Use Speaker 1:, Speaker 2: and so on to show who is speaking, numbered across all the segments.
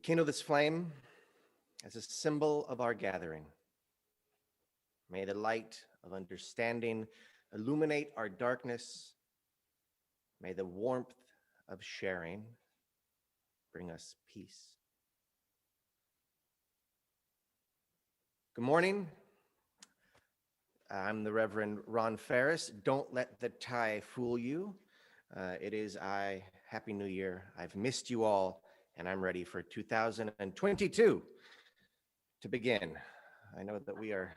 Speaker 1: Kindle this flame as a symbol of our gathering. May the light of understanding illuminate our darkness. May the warmth of sharing bring us peace. Good morning. I'm the Reverend Ron Ferris. Don't let the tie fool you. It is I. Happy New Year. I've missed you all, and I'm ready for 2022 to begin. I know that we are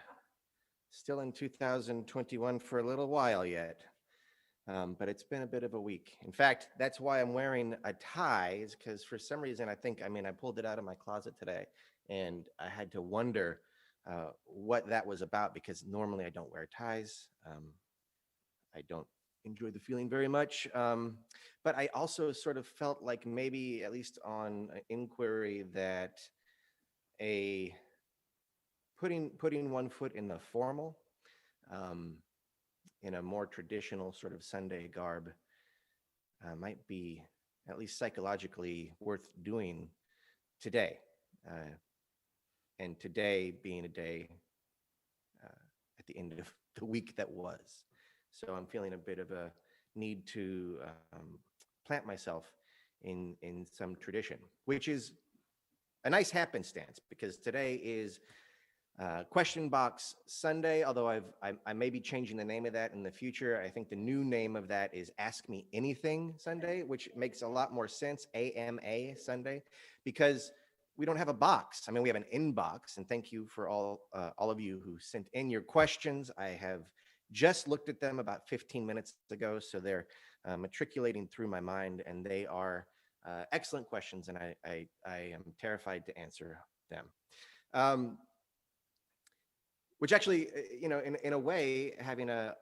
Speaker 1: still in 2021 for a little while yet, but it's been a bit of a week. In fact, that's why I'm wearing a tie, is because for some reason, I pulled it out of my closet today, and I had to wonder what that was about, because normally I don't wear ties. I don't enjoy the feeling very much, but I also sort of felt like maybe, at least on inquiry, that putting one foot in the formal, in a more traditional sort of Sunday garb, might be, at least psychologically, worth doing today. And today being a day at the end of the week that was. So I'm feeling a bit of a need to plant myself in some tradition, which is a nice happenstance, because today is Question Box Sunday, although I may be changing the name of that in the future. I think the new name of that is Ask Me Anything Sunday, which makes a lot more sense, AMA Sunday, because we don't have a box. I mean, we have an inbox, and thank you for all of you who sent in your questions. I have just looked at them about 15 minutes ago, so they're matriculating through my mind, and they are excellent questions, and I am terrified to answer them. Which actually, in a way, having a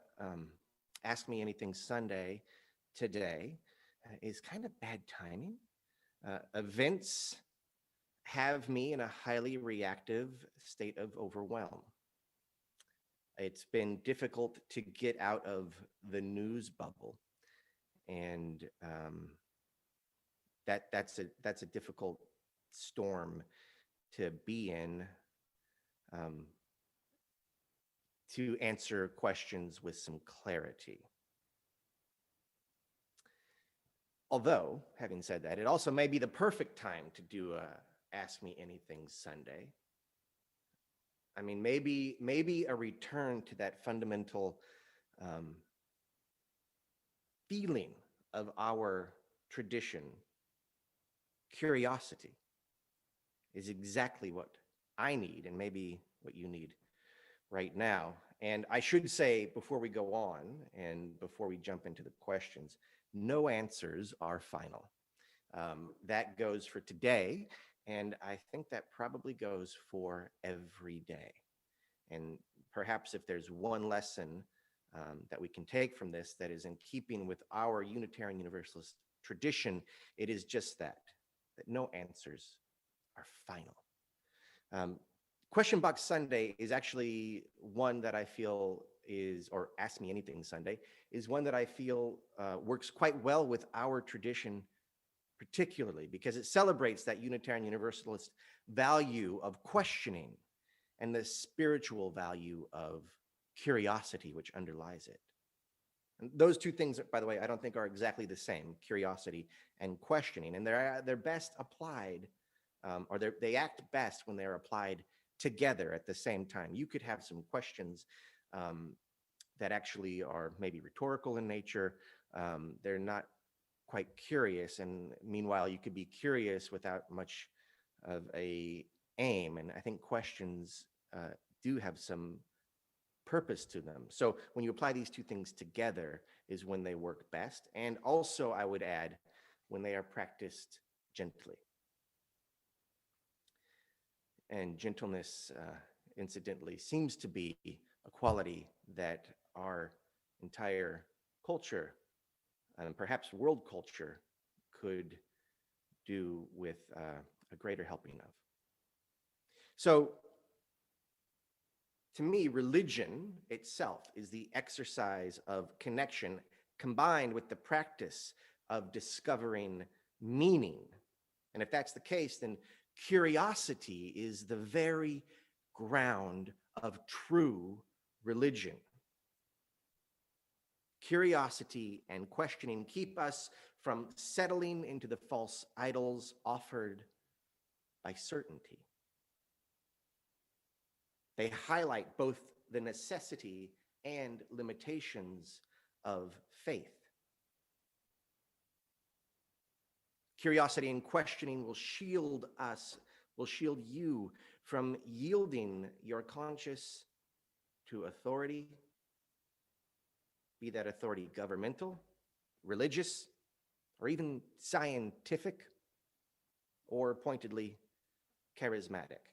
Speaker 1: Ask Me Anything Sunday today is kind of bad timing. Events have me in a highly reactive state of overwhelm. It's been difficult to get out of the news bubble, and that's a difficult storm to be in, to answer questions with some clarity. Although, having said that, it also may be the perfect time to do a Ask Me Anything Sunday. I mean, maybe a return to that fundamental feeling of our tradition, curiosity, is exactly what I need, and maybe what you need right now. And I should say, before we go on and before we jump into the questions, no answers are final. That goes for today, and I think that probably goes for every day. And perhaps if there's one lesson that we can take from this that is in keeping with our Unitarian Universalist tradition, it is just that no answers are final. Question Box Sunday is actually one that I feel is, or Ask Me Anything Sunday, is one that I feel works quite well with our tradition, particularly because it celebrates that Unitarian Universalist value of questioning and the spiritual value of curiosity which underlies it. And those two things, by the way, I don't think are exactly the same, curiosity and questioning, and they're best applied, or they act best when they're applied together at the same time. You could have some questions that actually are maybe rhetorical in nature. They're not quite curious, and meanwhile you could be curious without much of a aim, and I think questions do have some purpose to them. So when you apply these two things together is when they work best, and also I would add when they are practiced gently. And gentleness, incidentally, seems to be a quality that our entire culture, and perhaps world culture, could do with a greater helping of. So, to me, religion itself is the exercise of connection combined with the practice of discovering meaning. And if that's the case, then Curiosity is the very ground of true religion. Curiosity and questioning keep us from settling into the false idols offered by certainty. They highlight both the necessity and limitations of faith. Curiosity and questioning will shield us, will shield you from yielding your conscience to authority, be that authority governmental, religious, or even scientific, or pointedly charismatic.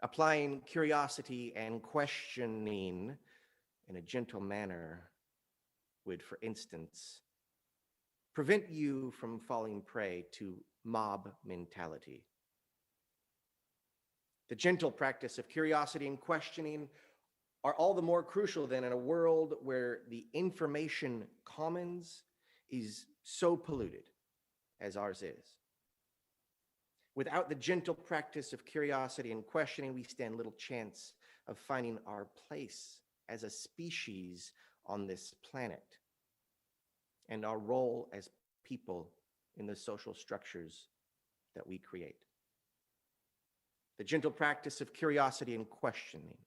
Speaker 1: Applying curiosity and questioning in a gentle manner would, for instance, prevent you from falling prey to mob mentality. The gentle practice of curiosity and questioning are all the more crucial then in a world where the information commons is so polluted as ours is. Without the gentle practice of curiosity and questioning, we stand little chance of finding our place as a species on this planet and our role as people in the social structures that we create. The gentle practice of curiosity and questioning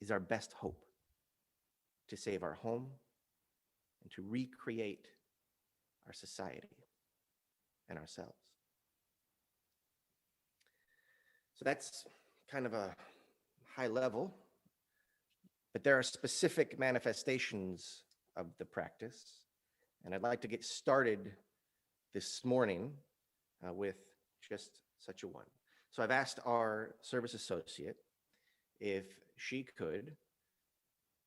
Speaker 1: is our best hope to save our home and to recreate our society and ourselves. So that's kind of a high level, but there are specific manifestations of the practice. And I'd like to get started this morning with just such a one. So I've asked our service associate if she could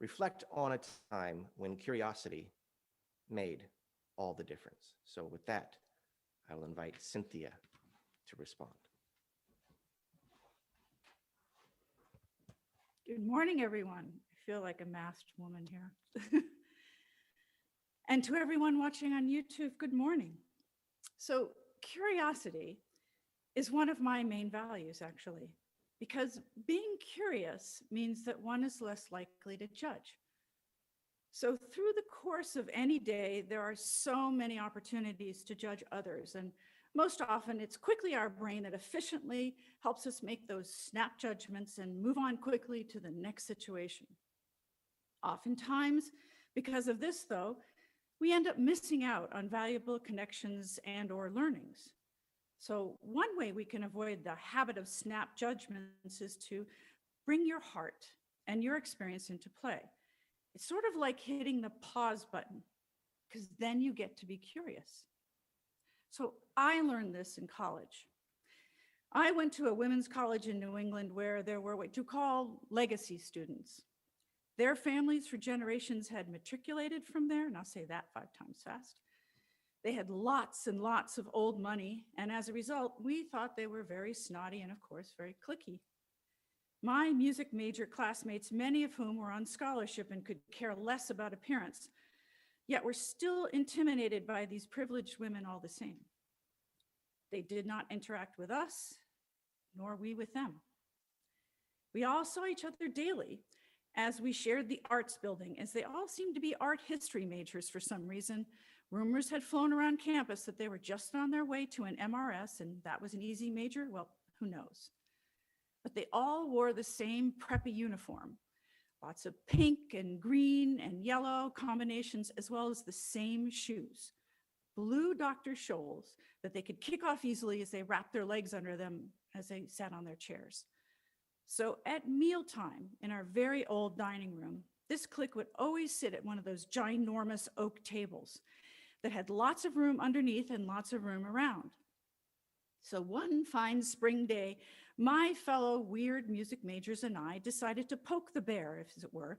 Speaker 1: reflect on a time when curiosity made all the difference. So with that, I will invite Cynthia to respond.
Speaker 2: Good morning, everyone. I feel like a masked woman here. And to everyone watching on YouTube, good morning. So curiosity is one of my main values, actually, because being curious means that one is less likely to judge. So through the course of any day, there are so many opportunities to judge others. And most often it's quickly our brain that efficiently helps us make those snap judgments and move on quickly to the next situation. Oftentimes, because of this though, we end up missing out on valuable connections and or learnings. So one way we can avoid the habit of snap judgments is to bring your heart and your experience into play. It's sort of like hitting the pause button, because then you get to be curious. So I learned this in college. I went to a women's college in New England where there were what you call legacy students. Their families for generations had matriculated from there, and I'll say that 5 times fast. They had lots and lots of old money, and as a result, we thought they were very snotty and of course, very cliquey. My music major classmates, many of whom were on scholarship and could care less about appearance, yet were still intimidated by these privileged women all the same. They did not interact with us, nor we with them. We all saw each other daily as we shared the arts building, as they all seemed to be art history majors for some reason. Rumors had flown around campus that they were just on their way to an MRS and that was an easy major. Well, who knows? But they all wore the same preppy uniform. Lots of pink and green and yellow combinations, as well as the same shoes. Blue Dr. Scholl's that they could kick off easily as they wrapped their legs under them as they sat on their chairs. So at mealtime in our very old dining room, this clique would always sit at one of those ginormous oak tables that had lots of room underneath and lots of room around. So one fine spring day, my fellow weird music majors and I decided to poke the bear, as it were.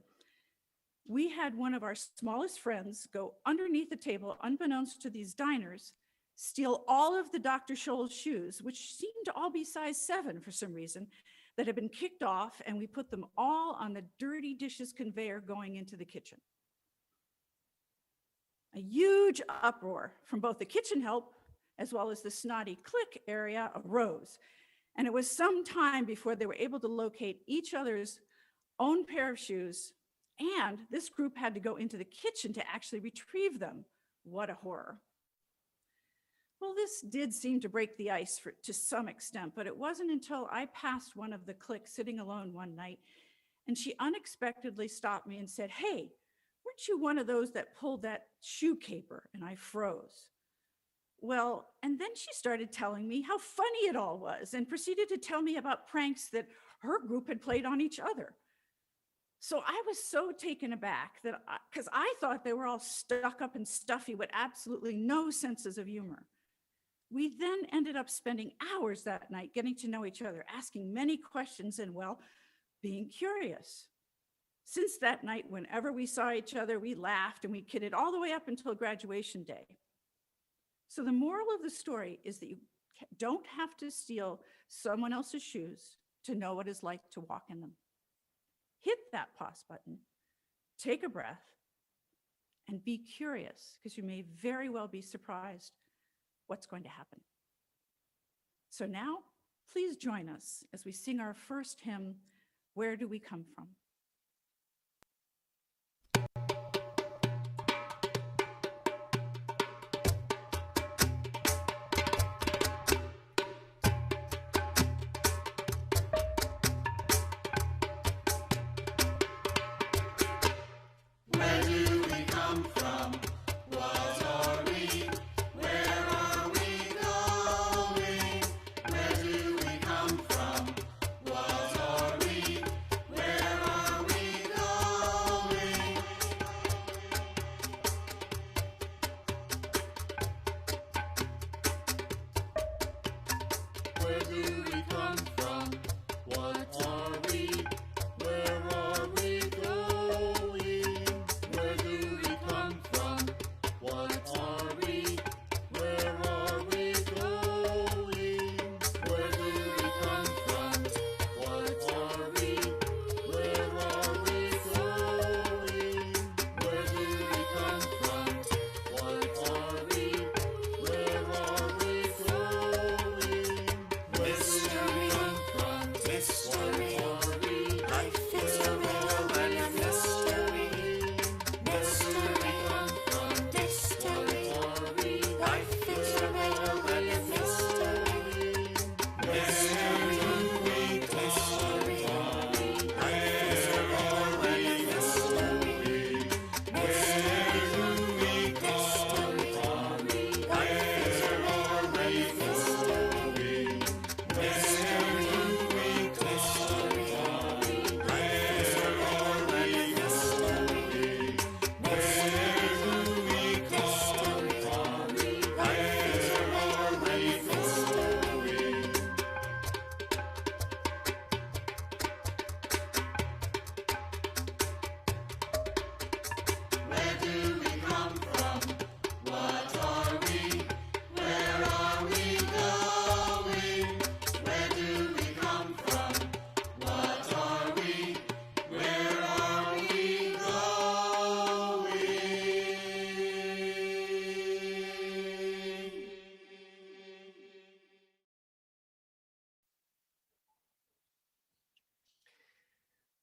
Speaker 2: We had one of our smallest friends go underneath the table, unbeknownst to these diners, steal all of the Dr. Scholl's shoes, which seemed to all be size 7 for some reason, that had been kicked off, and we put them all on the dirty dishes conveyor going into the kitchen. A huge uproar from both the kitchen help as well as the snotty clique area, arose. And it was some time before they were able to locate each other's own pair of shoes, and this group had to go into the kitchen to actually retrieve them. What a horror. Well, this did seem to break the ice to some extent, but it wasn't until I passed one of the clique sitting alone one night, and she unexpectedly stopped me and said, "Hey, weren't you one of those that pulled that shoe caper?" And I froze. Well, and then she started telling me how funny it all was and proceeded to tell me about pranks that her group had played on each other. So I was so taken aback that because I thought they were all stuck up and stuffy with absolutely no senses of humor. We then ended up spending hours that night getting to know each other, asking many questions and, well, being curious. Since that night, whenever we saw each other, we laughed and we kidded all the way up until graduation day. So the moral of the story is that you don't have to steal someone else's shoes to know what it's like to walk in them. Hit that pause button, take a breath, and be curious, because you may very well be surprised what's going to happen. So now, please join us as we sing our first hymn, "Where Do We Come From?"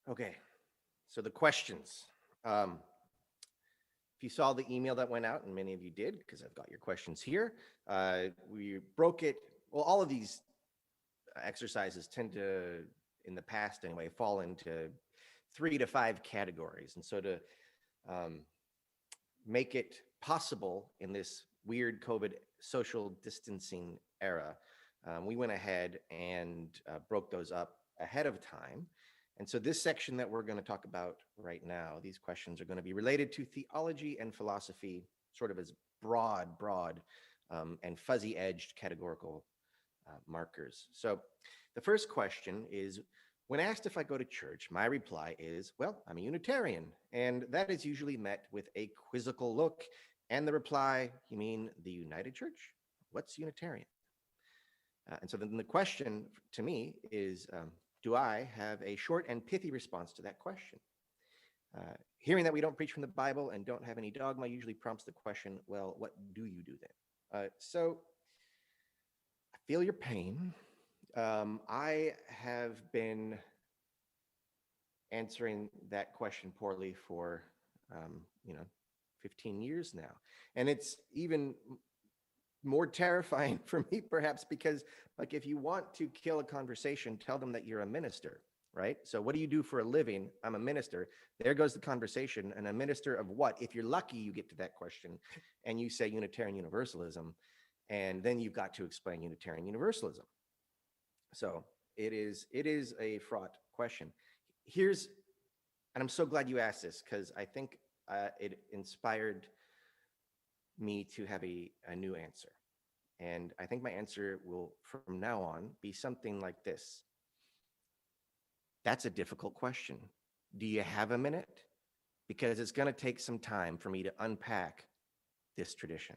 Speaker 1: Okay, so the questions. If you saw the email that went out, and many of you did, because I've got your questions here, we broke it. Well, all of these exercises tend to, in the past anyway, fall into 3 to 5 categories. And so to make it possible in this weird COVID social distancing era, we went ahead and broke those up ahead of time. And so this section that we're going to talk about right now, these questions are going to be related to theology and philosophy, sort of as broad, and fuzzy-edged categorical markers. So the first question is, when asked if I go to church, my reply is, well, I'm a Unitarian. And that is usually met with a quizzical look and the reply, you mean the United Church? What's Unitarian? And so then the question to me is, do I have a short and pithy response to that question? Hearing that we don't preach from the Bible and don't have any dogma usually prompts the question, well, what do you do then? So feel your pain. I have been answering that question poorly for, 15 years now. And it's even more terrifying for me, perhaps, because like if you want to kill a conversation, tell them that you're a minister, right? So what do you do for a living? I'm a minister. There goes the conversation. And a minister of what? If you're lucky, you get to that question and you say Unitarian Universalism, and then you've got to explain Unitarian Universalism. So it is a fraught question. And I'm so glad you asked this, because I think it inspired me to have a new answer. And I think my answer will, from now on, be something like this. That's a difficult question. Do you have a minute? Because it's going to take some time for me to unpack this tradition,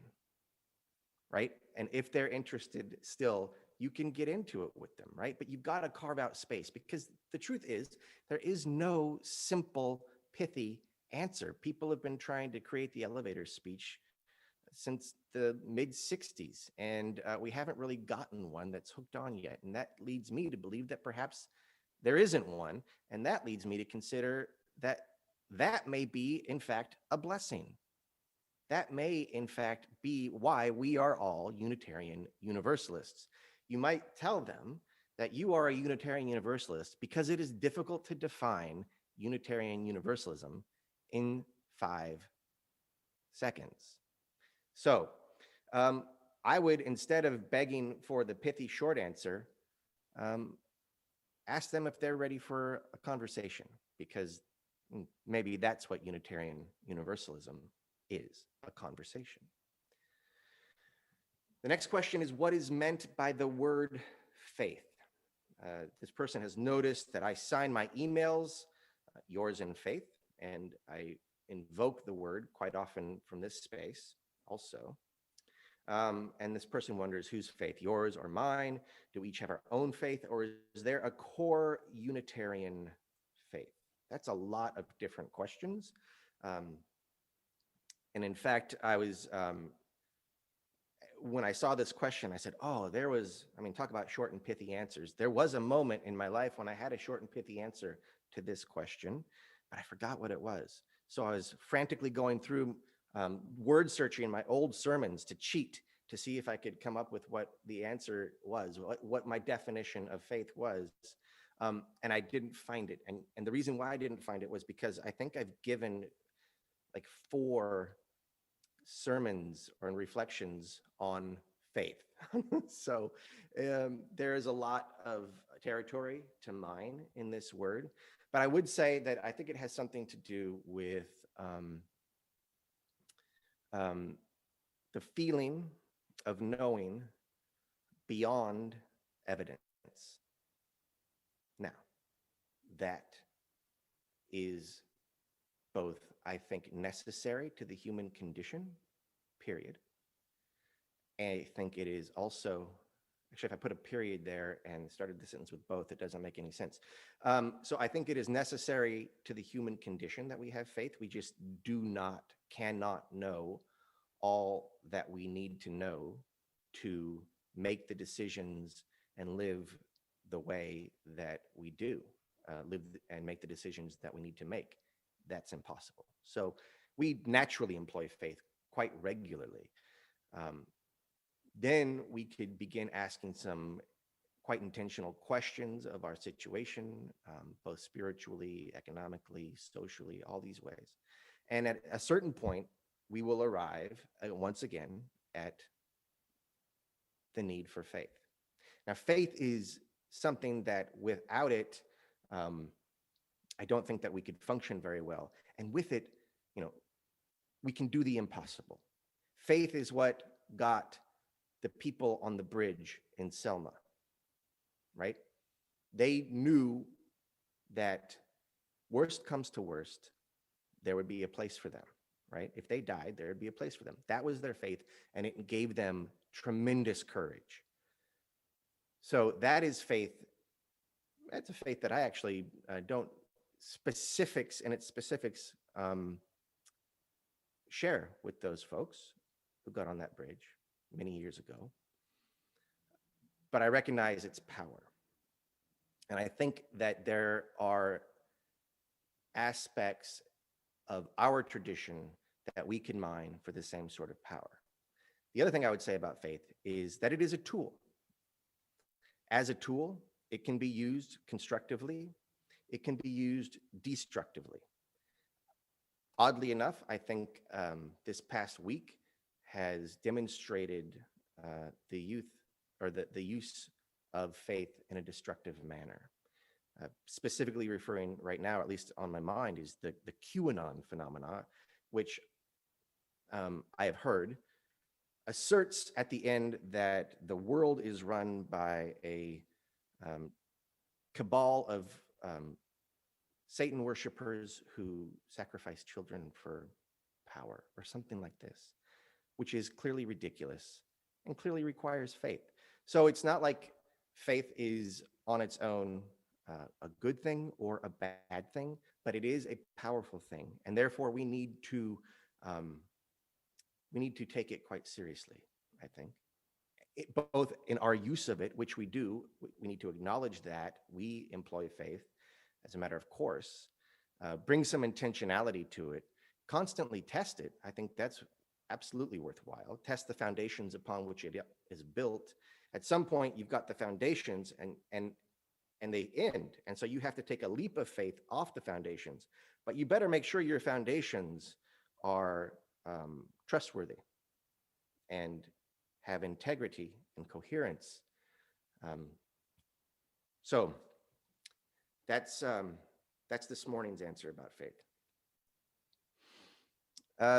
Speaker 1: right? And if they're interested still, you can get into it with them, right? But you've got to carve out space, because the truth is, there is no simple, pithy answer. People have been trying to create the elevator speech since the mid-60s, and we haven't really gotten one that's hooked on yet. And that leads me to believe that perhaps there isn't one, and that leads me to consider that that may be, in fact, a blessing. That may, in fact, be why we are all Unitarian Universalists. You might tell them that you are a Unitarian Universalist because it is difficult to define Unitarian Universalism in 5 seconds. So I would, instead of begging for the pithy short answer, ask them if they're ready for a conversation, because maybe that's what Unitarian Universalism is, a conversation. The next question is, what is meant by the word faith? This person has noticed that I sign my emails, yours in faith, and I invoke the word quite often from this space also. And this person wonders, whose faith, yours or mine? Do we each have our own faith, or is there a core Unitarian faith? That's a lot of different questions. And in fact, I was, when I saw this question, I said, oh, talk about short and pithy answers. There was a moment in my life when I had a short and pithy answer to this question, but I forgot what it was. So I was frantically going through word searching my old sermons to cheat, to see if I could come up with what the answer was, what my definition of faith was. And I didn't find it. And the reason why I didn't find it was because I think I've given like 4 sermons or reflections on faith. So there is a lot of territory to mine in this word. But I would say that I think it has something to do with the feeling of knowing beyond evidence. Now, that is both, I think, necessary to the human condition, period. And I think it is also, actually, if I put a period there and started the sentence with both, it doesn't make any sense. So I think it is necessary to the human condition that we have faith. We just cannot know all that we need to know to make the decisions and live the way that we do, live and make the decisions that we need to make. That's impossible. So we naturally employ faith quite regularly. Then we could begin asking some quite intentional questions of our situation, both spiritually, economically, socially, all these ways. And at a certain point, we will arrive once again at the need for faith. Now, faith is something that without it, I don't think that we could function very well. And with it, we can do the impossible. Faith is what got the people on the bridge in Selma, right? They knew that worst comes to worst, there would be a place for them, right? If they died, there would be a place for them. That was their faith, and it gave them tremendous courage. So that is faith. That's a faith that I actually don't share with those folks who got on that bridge many years ago. but I recognize its power. And I think that there are aspects of our tradition that we can mine for the same sort of power. The other thing I would say about faith is that it is a tool. As a tool, it can be used constructively, it can be used destructively. Oddly enough, I think this past week has demonstrated the use of faith in a destructive manner. Specifically referring right now, at least on my mind, is the QAnon phenomena, which I have heard asserts at the end that the world is run by a cabal of Satan worshipers who sacrifice children for power or something like this, which is clearly ridiculous and clearly requires faith. So it's not like faith is on its own a good thing or a bad thing, but it is a powerful thing, and therefore we need to take it quite seriously, I think. Both in our use of it, which we do, we need to acknowledge that we employ faith as a matter of course, bring some intentionality to it, constantly test it. I think that's absolutely worthwhile. Test the foundations upon which it is built. At some point, you've got the foundations and they end. And so you have to take a leap of faith off the foundations, but you better make sure your foundations are trustworthy and have integrity and coherence. So that's this morning's answer about faith.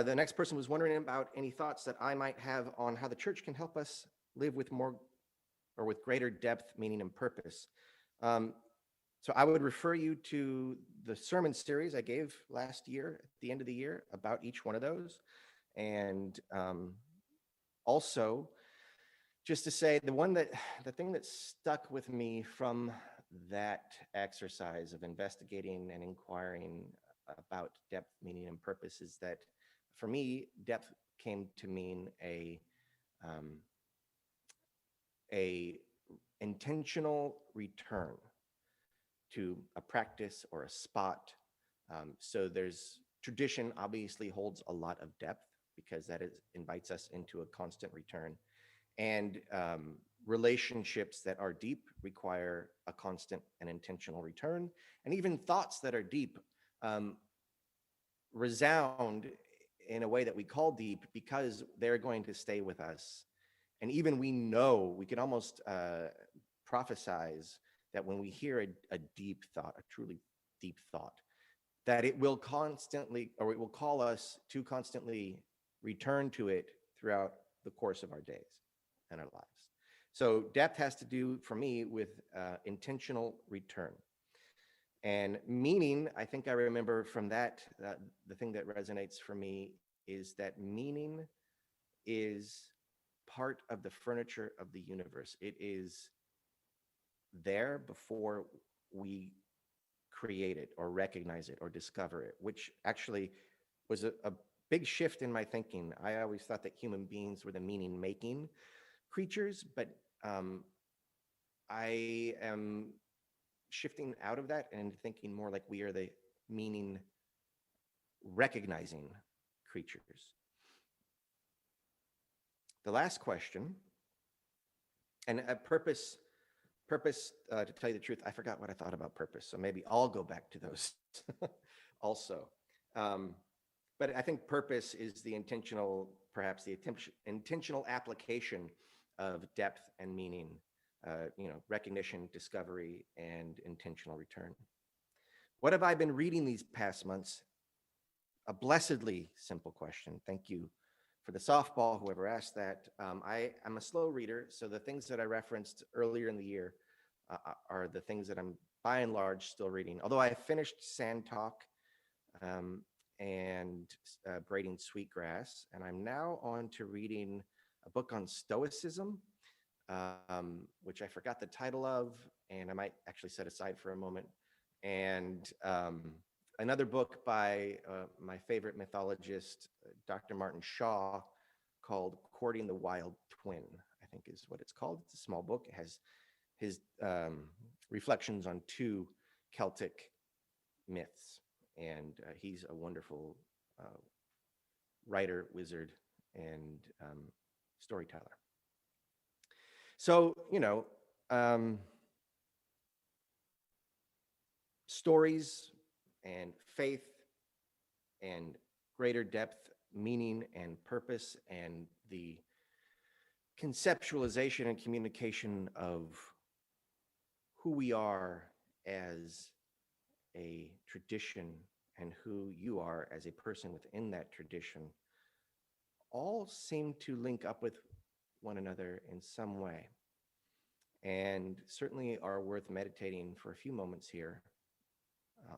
Speaker 1: The next person was wondering about any thoughts that I might have on how the church can help us live with more or with greater depth, meaning, and purpose. So I would refer you to the sermon series I gave last year, at the end of the year, about each one of those. And also, just to say, the thing that stuck with me from that exercise of investigating and inquiring about depth, meaning, and purpose is that, for me, depth came to mean a intentional return to a practice or a spot. So there's tradition obviously holds a lot of depth because that invites us into a constant return. And relationships that are deep require a constant and intentional return. And even thoughts that are deep resound in a way that we call deep because they're going to stay with us. And even we can almost prophesize that when we hear a deep thought, a truly deep thought, that it will constantly, or it will call us to constantly return to it throughout the course of our days and our lives. So depth has to do, for me, with intentional return. And meaning, I think I remember from that, the thing that resonates for me is that meaning is part of the furniture of the universe. It is there before we create it or recognize it or discover it, which actually was a big shift in my thinking. I always thought that human beings were the meaning-making creatures, but I am shifting out of that and thinking more like we are the meaning-recognizing creatures. The last question, and a purpose, to tell you the truth, I forgot what I thought about purpose, so maybe I'll go back to those also. But I think purpose is the intentional, perhaps the intentional application of depth and meaning, recognition, discovery, and intentional return. What have I been reading these past months? A blessedly simple question. Thank you for the softball, whoever asked that. I'm a slow reader, so the things that I referenced earlier in the year are the things that I'm by and large still reading. Although I finished Sand Talk and Braiding Sweetgrass, and I'm now on to reading a book on Stoicism, which I forgot the title of, and I might actually set aside for a moment. And another book by my favorite mythologist, Dr. Martin Shaw, called Courting the Wild Twin. I think is what it's called. It's a small book. It has his reflections on 2 Celtic myths. And he's a wonderful writer, wizard, and storyteller. So, stories and faith and greater depth, meaning and purpose, and the conceptualization and communication of who we are as a tradition and who you are as a person within that tradition all seem to link up with one another in some way, and certainly are worth meditating for a few moments here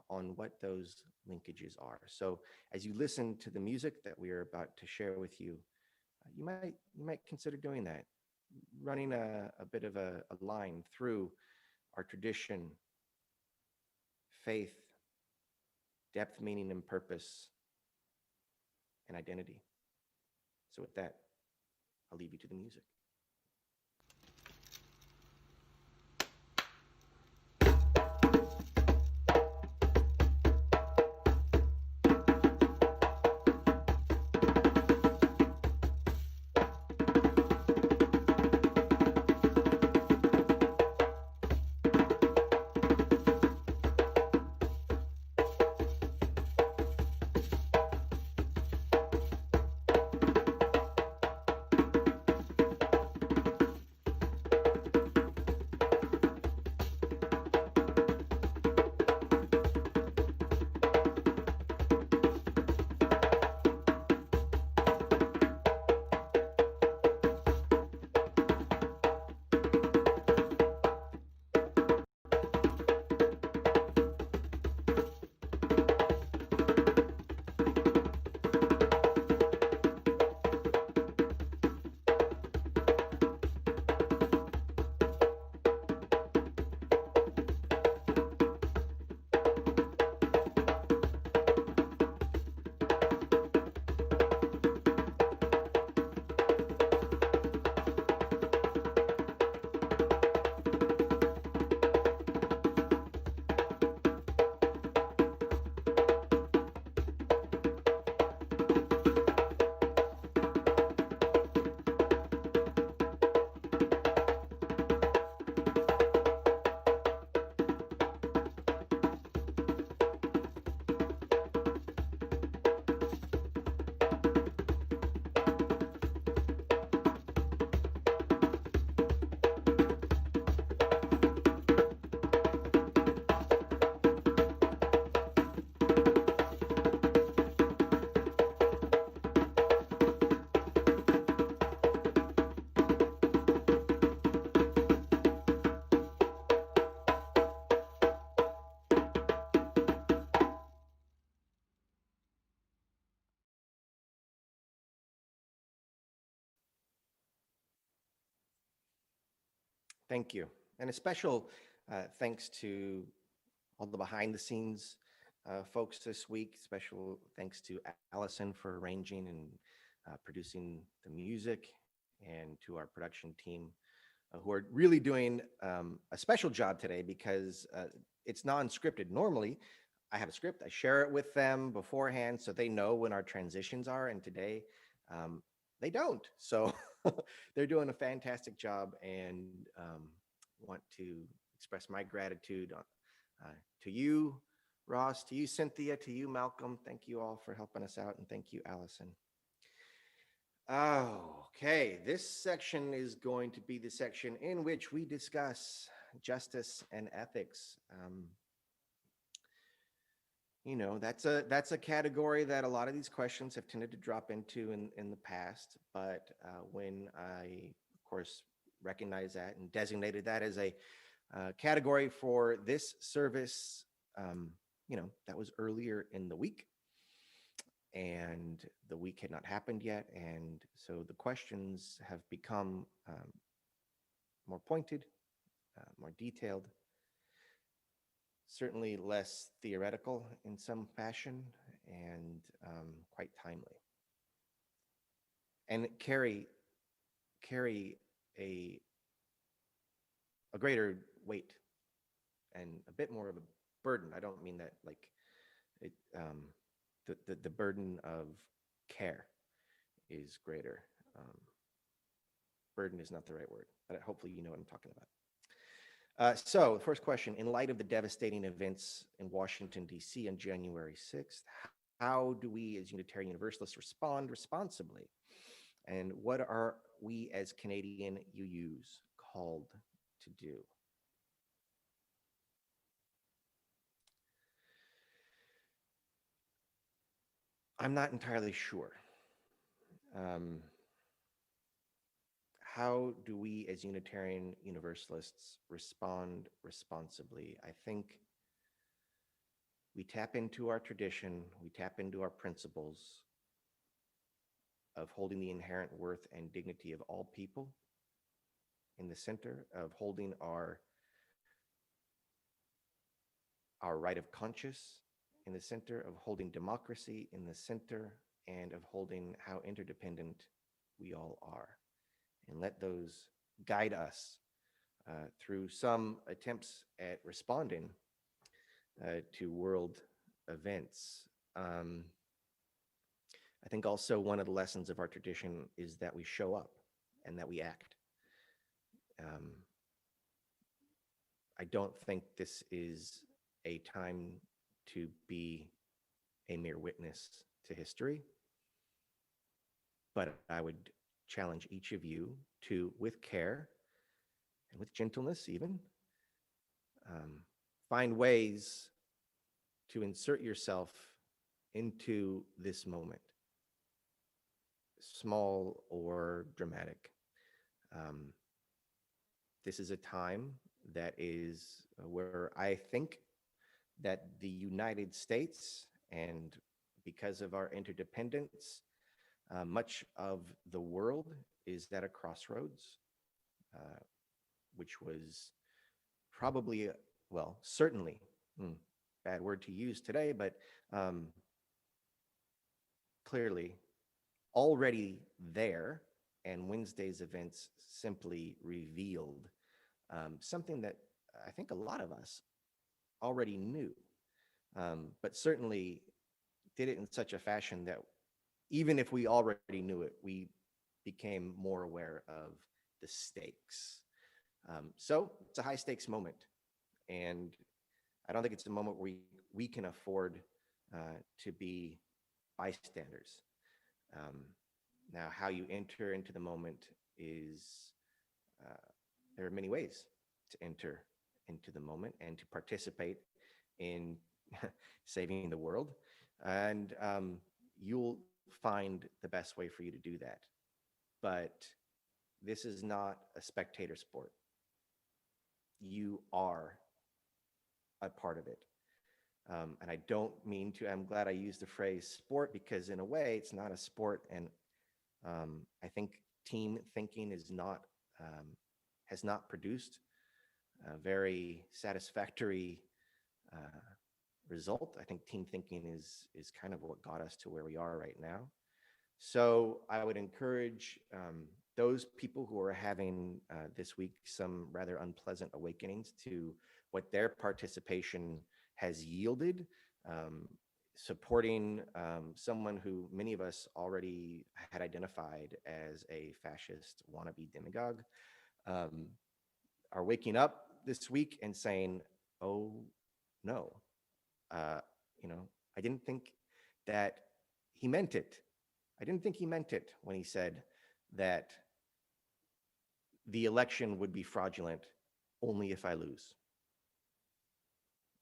Speaker 1: on what those linkages are. So as you listen to the music that we are about to share with you, you might consider doing that, running a bit of a line through our tradition, faith, depth, meaning, and purpose, and identity. So with that, I'll leave you to the music. Thank you. And a special thanks to all the behind the scenes folks this week. Special thanks to Allison for arranging and producing the music, and to our production team who are really doing a special job today because it's non-scripted. Normally, I have a script, I share it with them beforehand so they know when our transitions are, and today they don't. So they're doing a fantastic job, and want to express my gratitude to you, Ross, to you, Cynthia, to you, Malcolm. Thank you all for helping us out, and thank you, Allison. Okay, this section is going to be the section in which we discuss justice and ethics. That's a category that a lot of these questions have tended to drop into in the past, but when I, of course, recognized that and designated that as a category for this service, that was earlier in the week, and the week had not happened yet, and so the questions have become more pointed, more detailed, certainly less theoretical in some fashion, and quite timely. And carry a greater weight and a bit more of a burden. I don't mean that like it, the burden of care is greater. Burden is not the right word, but hopefully you know what I'm talking about. So the first question, in light of the devastating events in Washington, D.C. on January 6th, how do we as Unitarian Universalists respond responsibly? And what are we as Canadian UUs called to do? I'm not entirely sure. How do we as Unitarian Universalists respond responsibly? I think we tap into our tradition, we tap into our principles of holding the inherent worth and dignity of all people in the center, of holding our right of conscience in the center, of holding democracy in the center, and of holding how interdependent we all are. And let those guide us through some attempts at responding to world events. I think also one of the lessons of our tradition is that we show up and that we act. I don't think this is a time to be a mere witness to history, but I would challenge each of you to, with care and with gentleness even, find ways to insert yourself into this moment, small or dramatic. This is a time that is where I think that the United States, and because of our interdependence, much of the world is at a crossroads, which was probably, well, certainly, bad word to use today, but clearly already there, and Wednesday's events simply revealed something that I think a lot of us already knew, but certainly did it in such a fashion that even if we already knew it, we became more aware of the stakes. So it's a high stakes moment. And I don't think it's a moment where we can afford to be bystanders. Now, how you enter into the moment is, there are many ways to enter into the moment and to participate in saving the world. And you'll find the best way for you to do that. But this is not a spectator sport. You are a part of it. And I don't mean to, I'm glad I used the phrase sport, because in a way it's not a sport. And I think team thinking is not, has not produced a very satisfactory result. I think team thinking is kind of what got us to where we are right now. So I would encourage those people who are having this week some rather unpleasant awakenings to what their participation has yielded, supporting someone who many of us already had identified as a fascist wannabe demagogue, are waking up this week and saying, oh no, I didn't think that he meant it. I didn't think he meant it when he said that the election would be fraudulent only if I lose.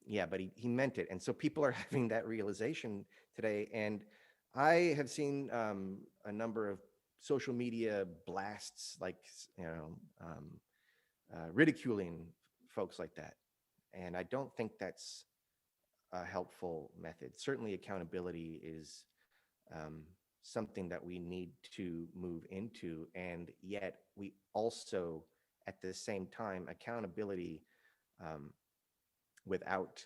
Speaker 1: Yeah, but he meant it. And so people are having that realization today. And I have seen a number of social media blasts, like, ridiculing folks like that. And I don't think that's a helpful method. Certainly accountability is something that we need to move into. And yet we also, at the same time, accountability without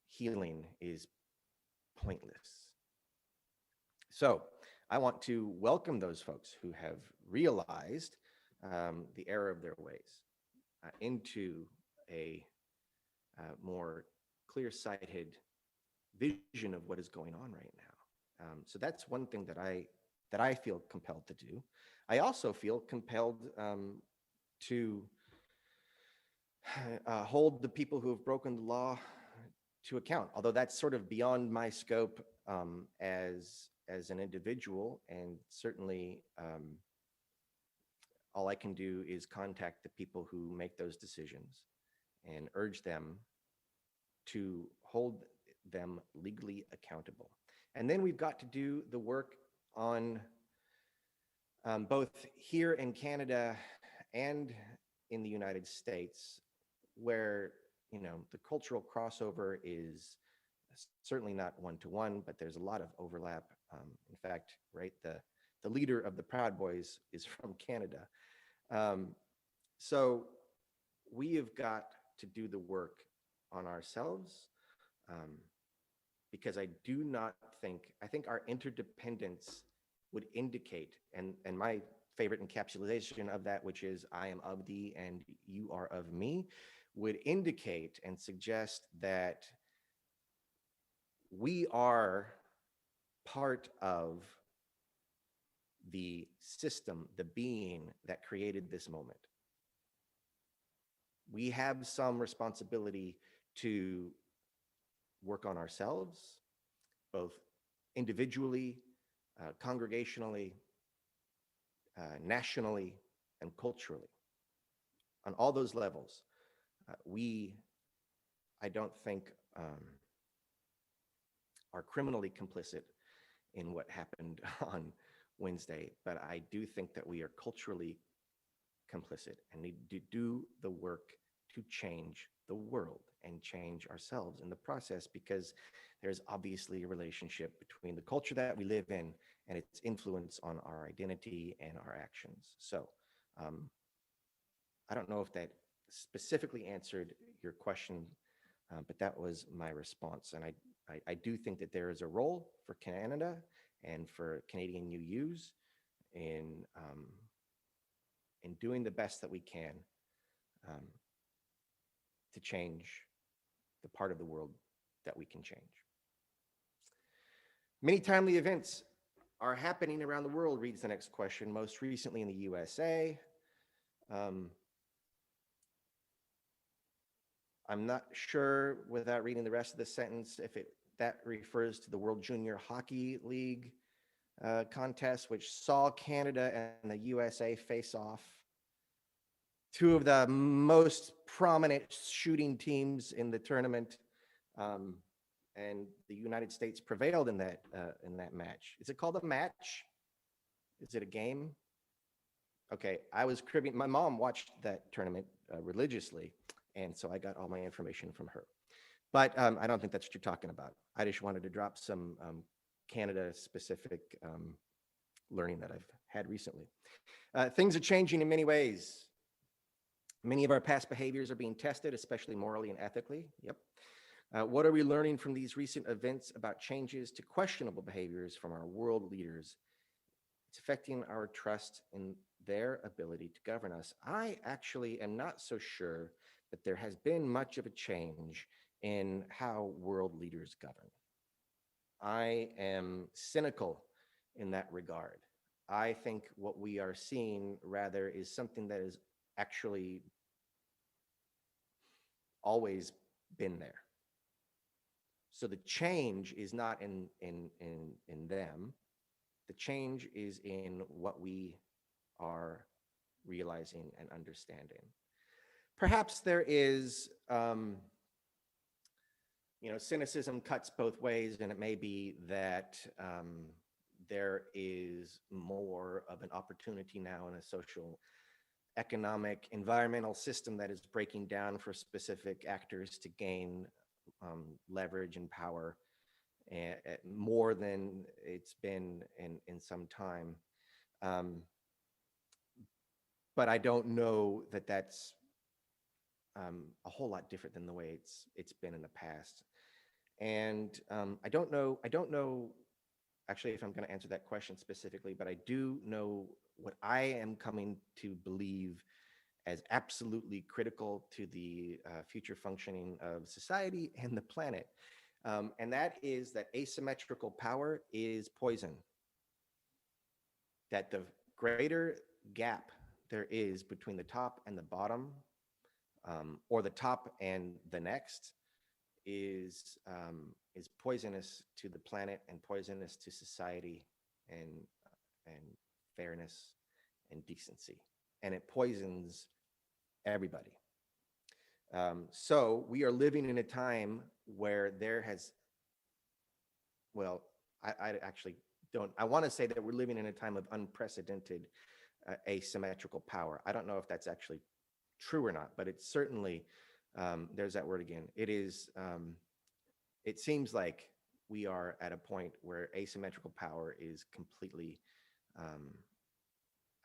Speaker 1: healing is pointless. So I want to welcome those folks who have realized the error of their ways into a more clear-sighted vision of what is going on right now. So that's one thing that I feel compelled to do. I also feel compelled to hold the people who have broken the law to account, although that's sort of beyond my scope as an individual, and certainly all I can do is contact the people who make those decisions and urge them to hold them legally accountable. And then we've got to do the work on both here in Canada and in the United States, where the cultural crossover is certainly not one-to-one, but there's a lot of overlap. In fact, right, the leader of the Proud Boys is from Canada. So we have got to do the work on ourselves, because I think our interdependence would indicate, and my favorite encapsulation of that, which is I am of thee and you are of me, would indicate and suggest that we are part of the system, the being that created this moment. We have some responsibility to work on ourselves, both individually, congregationally, nationally, and culturally. On all those levels, I don't think, are criminally complicit in what happened on Wednesday, but I do think that we are culturally complicit and need to do the work to change the world and change ourselves in the process, because there's obviously a relationship between the culture that we live in and its influence on our identity and our actions. So I don't know if that specifically answered your question, but that was my response. And I do think that there is a role for Canada and for Canadian UUs in doing the best that we can to change the part of the world that we can change. Many timely events are happening around the world, reads the next question, most recently in the USA. I'm not sure, without reading the rest of the sentence, if that refers to the World Junior Hockey League contest, which saw Canada and the USA face off. Two of the most prominent shooting teams in the tournament, and the United States prevailed in that match. Is it called a match? Is it a game? Okay, I was cribbing. My mom watched that tournament religiously, and so I got all my information from her. But I don't think that's what you're talking about. I just wanted to drop some Canada-specific learning that I've had recently. Things are changing in many ways. Many of our past behaviors are being tested, especially morally and ethically. Yep. What are we learning from these recent events about changes to questionable behaviors from our world leaders? It's affecting our trust in their ability to govern us. I actually am not so sure that there has been much of a change in how world leaders govern. I am cynical in that regard. I think what we are seeing rather is something that is actually always been there. So the change is not in them. The change is in what we are realizing and understanding. Perhaps there is, cynicism cuts both ways, and it may be that there is more of an opportunity now in a social, economic, environmental system that is breaking down for specific actors to gain leverage and power, more than it's been in some time. But I don't know that that's a whole lot different than the way it's been in the past. And I don't know actually if I'm going to answer that question specifically, but I do know what I am coming to believe as absolutely critical to the future functioning of society and the planet. And that is that asymmetrical power is poison. That the greater gap there is between the top and the bottom, or the top and the next, is poisonous to the planet and poisonous to society and fairness and decency, and it poisons everybody. So we are living in a time where there has, well, I actually don't, I want to say that we're living in a time of unprecedented asymmetrical power. I don't know if that's actually true or not, but it's certainly, there's that word again. It is, it seems like we are at a point where asymmetrical power is completely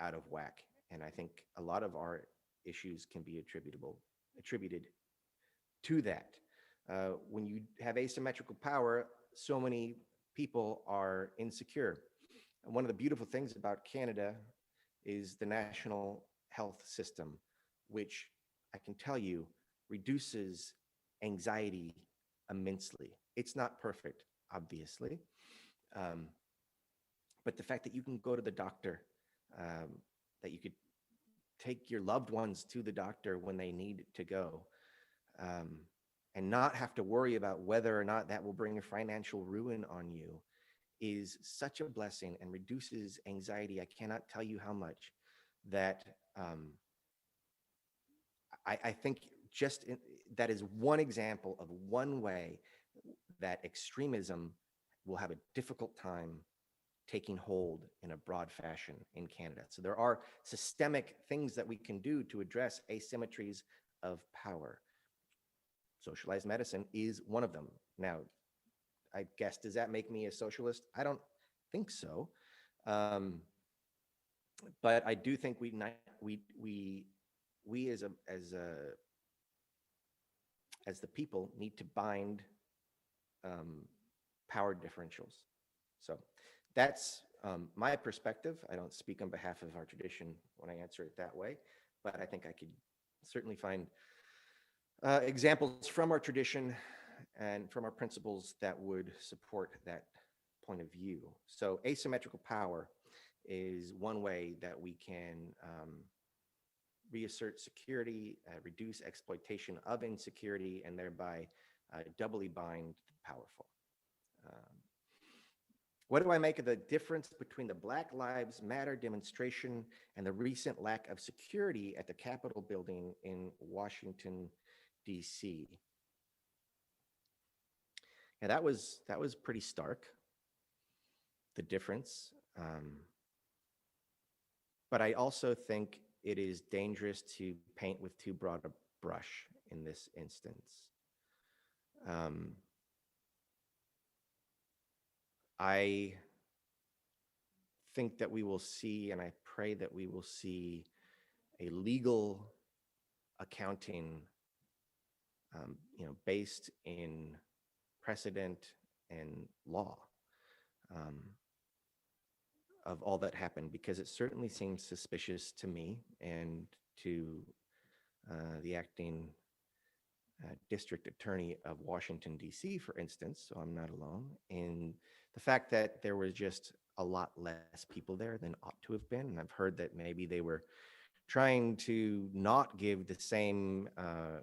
Speaker 1: out of whack. And I think a lot of our issues can be attributed to that. When you have asymmetrical power, so many people are insecure. And one of the beautiful things about Canada is the national health system, which I can tell you reduces anxiety immensely. It's not perfect, obviously, but the fact that you can go to the doctor, that you could take your loved ones to the doctor when they need to go, and not have to worry about whether or not that will bring a financial ruin on you, is such a blessing and reduces anxiety. I cannot tell you how much that I think that is one example of one way that extremism will have a difficult time taking hold in a broad fashion in Canada. So there are systemic things that we can do to address asymmetries of power. Socialized medicine is one of them. Now, I guess, does that make me a socialist? I don't think so. But I do think we as the people need to bind power differentials. So that's my perspective. I don't speak on behalf of our tradition when I answer it that way, but I think I could certainly find examples from our tradition and from our principles that would support that point of view. So asymmetrical power is one way that we can reassert security, reduce exploitation of insecurity, and thereby doubly bind the powerful. What do I make of the difference between the Black Lives Matter demonstration and the recent lack of security at the Capitol building in Washington, D.C.? And that was pretty stark, the difference. But I also think it is dangerous to paint with too broad a brush in this instance. I think that we will see, and I pray that we will see, a legal accounting, based in precedent and law, of all that happened, because it certainly seems suspicious to me and to the acting district attorney of Washington, D.C., for instance, so I'm not alone, in the fact that there was just a lot less people there than ought to have been. And I've heard that maybe they were trying to not give the same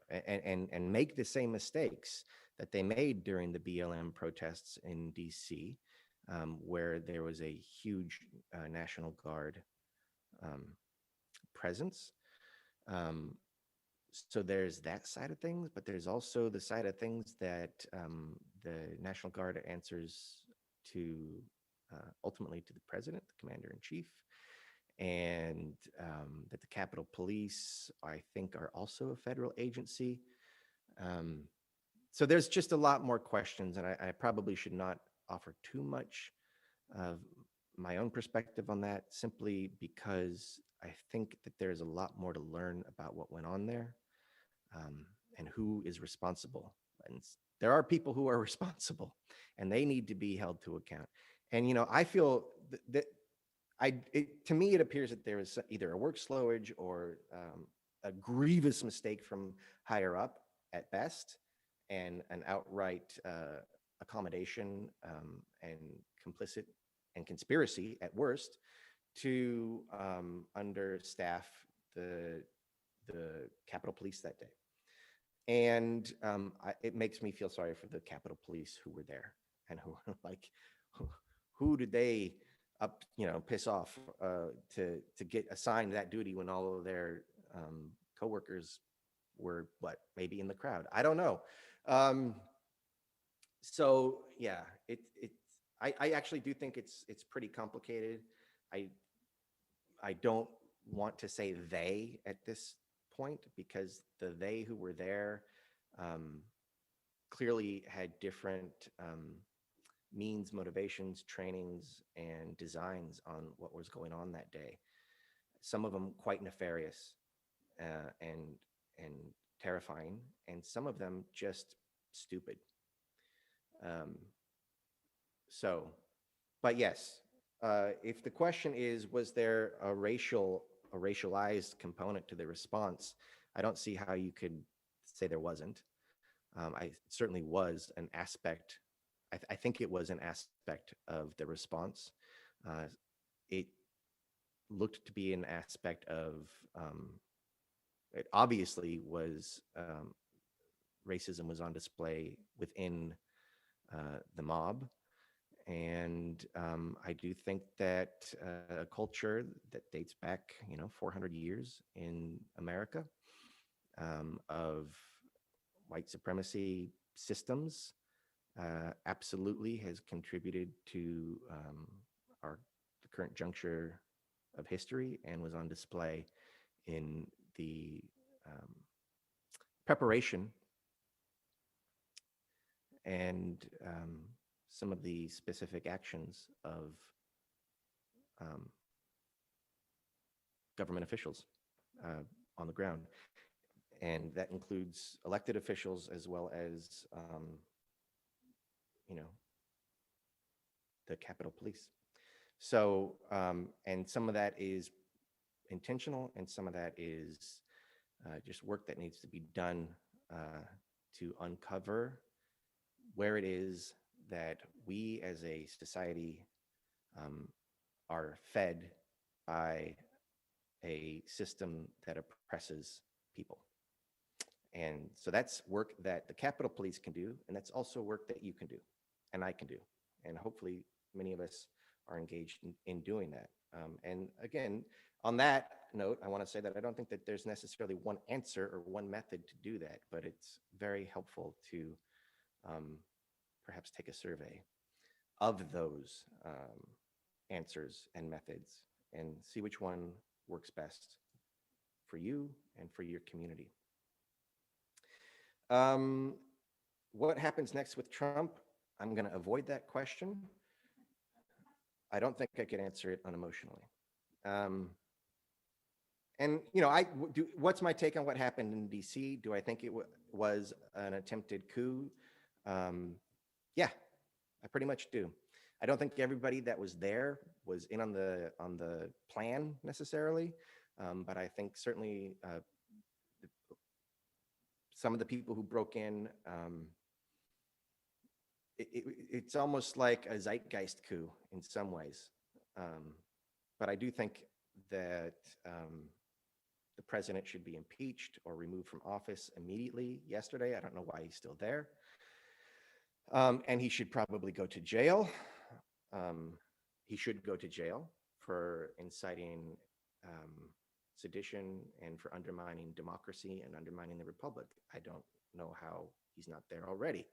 Speaker 1: and make the same mistakes that they made during the BLM protests in DC, where there was a huge National Guard presence. So there's that side of things, but there's also the side of things that the National Guard answers to ultimately to the president, the commander-in-chief, and that the Capitol Police, I think, are also a federal agency. So there's just a lot more questions, and I probably should not offer too much of my own perspective on that, simply because I think that there's a lot more to learn about what went on there, and who is responsible. And there are people who are responsible, and they need to be held to account. And I feel that To me, it appears that there is either a work slowage or a grievous mistake from higher up at best, and an outright accommodation and complicit and conspiracy at worst to understaff the Capitol Police that day. And it makes me feel sorry for the Capitol Police who were there and who were like, who did they piss off to get assigned that duty when all of their coworkers were maybe in the crowd. I don't know. So yeah, I actually do think it's pretty complicated. I don't want to say they at this point, because the they who were there clearly had different means, motivations, trainings, and designs on what was going on that day. Some of them quite nefarious and terrifying, and some of them just stupid. But yes, if the question is, was there a racialized component to the response, I don't see how you could say there wasn't. I certainly was an aspect. I think it was an aspect of the response. It looked to be an aspect of, it obviously was, racism was on display within the mob. And I do think that a culture that dates back, 400 years in America of white supremacy systems absolutely has contributed to the current juncture of history, and was on display in the preparation and some of the specific actions of government officials on the ground. And that includes elected officials as well as, the Capitol Police. So, and some of that is intentional, and some of that is just work that needs to be done to uncover where it is that we as a society are fed by a system that oppresses people. And so that's work that the Capitol Police can do, and that's also work that you can do, and I can do. And hopefully many of us are engaged in doing that. And again, on that note, I want to say that I don't think that there's necessarily one answer or one method to do that, but it's very helpful to perhaps take a survey of those answers and methods and see which one works best for you and for your community. What happens next with Trump? I'm going to avoid that question. I don't think I could answer it unemotionally. And what's my take on what happened in DC? Do I think it was an attempted coup? Yeah, I pretty much do. I don't think everybody that was there was in on the plan necessarily, but I think certainly some of the people who broke in, it's almost like a zeitgeist coup in some ways. But I do think that the president should be impeached or removed from office immediately. Yesterday, I don't know why he's still there. And he should probably go to jail. He should go to jail for inciting sedition and for undermining democracy and undermining the republic. I don't know how he's not there already,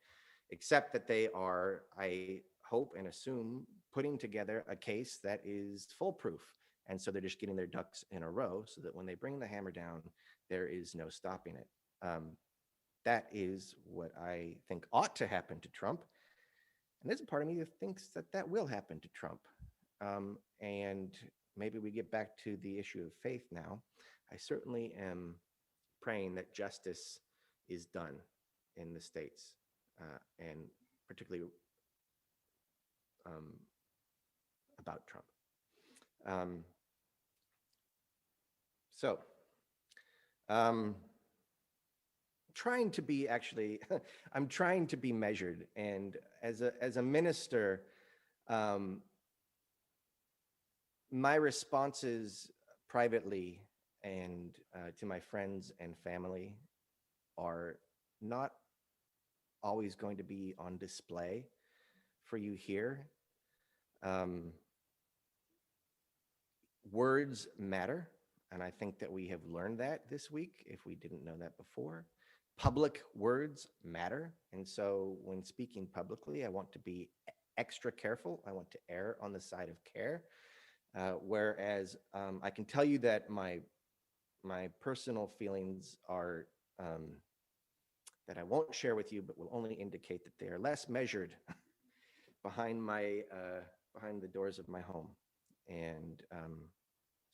Speaker 1: except that they are, I hope and assume, putting together a case that is foolproof. And so they're just getting their ducks in a row so that when they bring the hammer down, there is no stopping it. That is what I think ought to happen to Trump. And there's a part of me that thinks that that will happen to Trump. And maybe we get back to the issue of faith now. I certainly am praying that justice is done in the States, and particularly about Trump. Um, so, um, trying to be actually, I'm trying to be measured. And as a minister, my responses privately and to my friends and family are not always going to be on display for you here. Words matter, and I think that we have learned that this week, if we didn't know that before. Public words matter, and so when speaking publicly, I want to be extra careful. I want to err on the side of care. Whereas I can tell you that my personal feelings are that I won't share with you, but will only indicate that they are less measured behind the doors of my home, and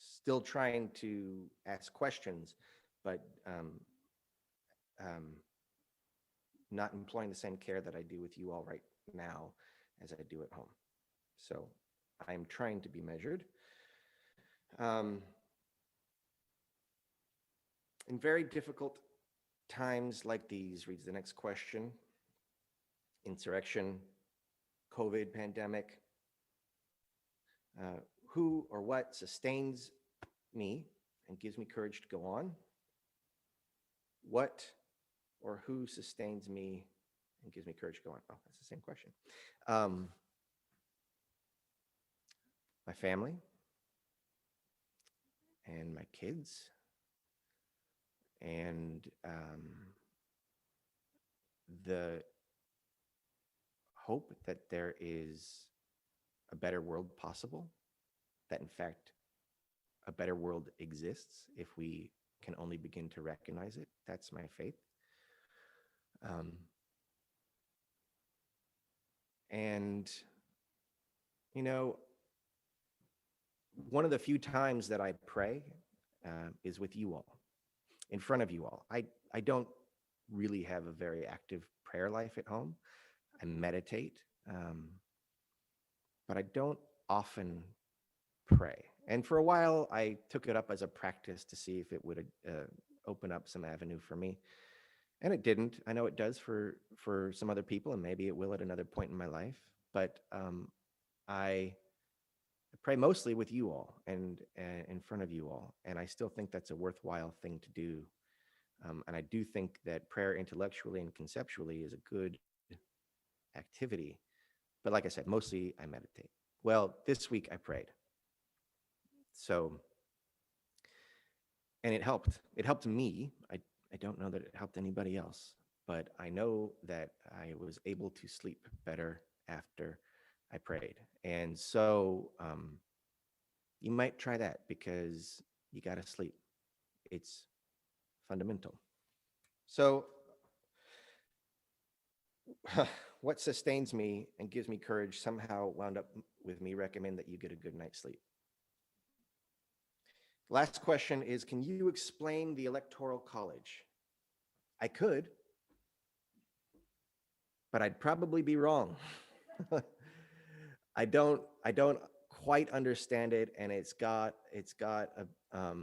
Speaker 1: still trying to ask questions, but not employing the same care that I do with you all right now as I do at home. So I'm trying to be measured. In very difficult times like these, reads the next question, insurrection, COVID pandemic, who or what sustains me and gives me courage to go on? What or who sustains me and gives me courage to go on? Oh, that's the same question. My family and my kids, and the hope that there is a better world possible, that in fact a better world exists if we can only begin to recognize it. That's my faith. And, you know, one of the few times that I pray is with you all, in front of you all. I don't really have a very active prayer life at home. I meditate, but I don't often pray. And for a while, I took it up as a practice to see if it would open up some avenue for me. And it didn't. I know it does for some other people, and maybe it will at another point in my life. But I pray mostly with you all and in front of you all. And I still think that's a worthwhile thing to do. And I do think that prayer intellectually and conceptually is a good activity. But like I said, mostly I meditate. Well, this week I prayed. So, and it helped. It helped me. I don't know that it helped anybody else, but I know that I was able to sleep better after I prayed. And so you might try that, because you got to sleep. It's fundamental. So what sustains me and gives me courage somehow wound up with me recommend that you get a good night's sleep. Last question is, can you explain the Electoral College? I could, but I'd probably be wrong. I don't quite understand it, and it's got a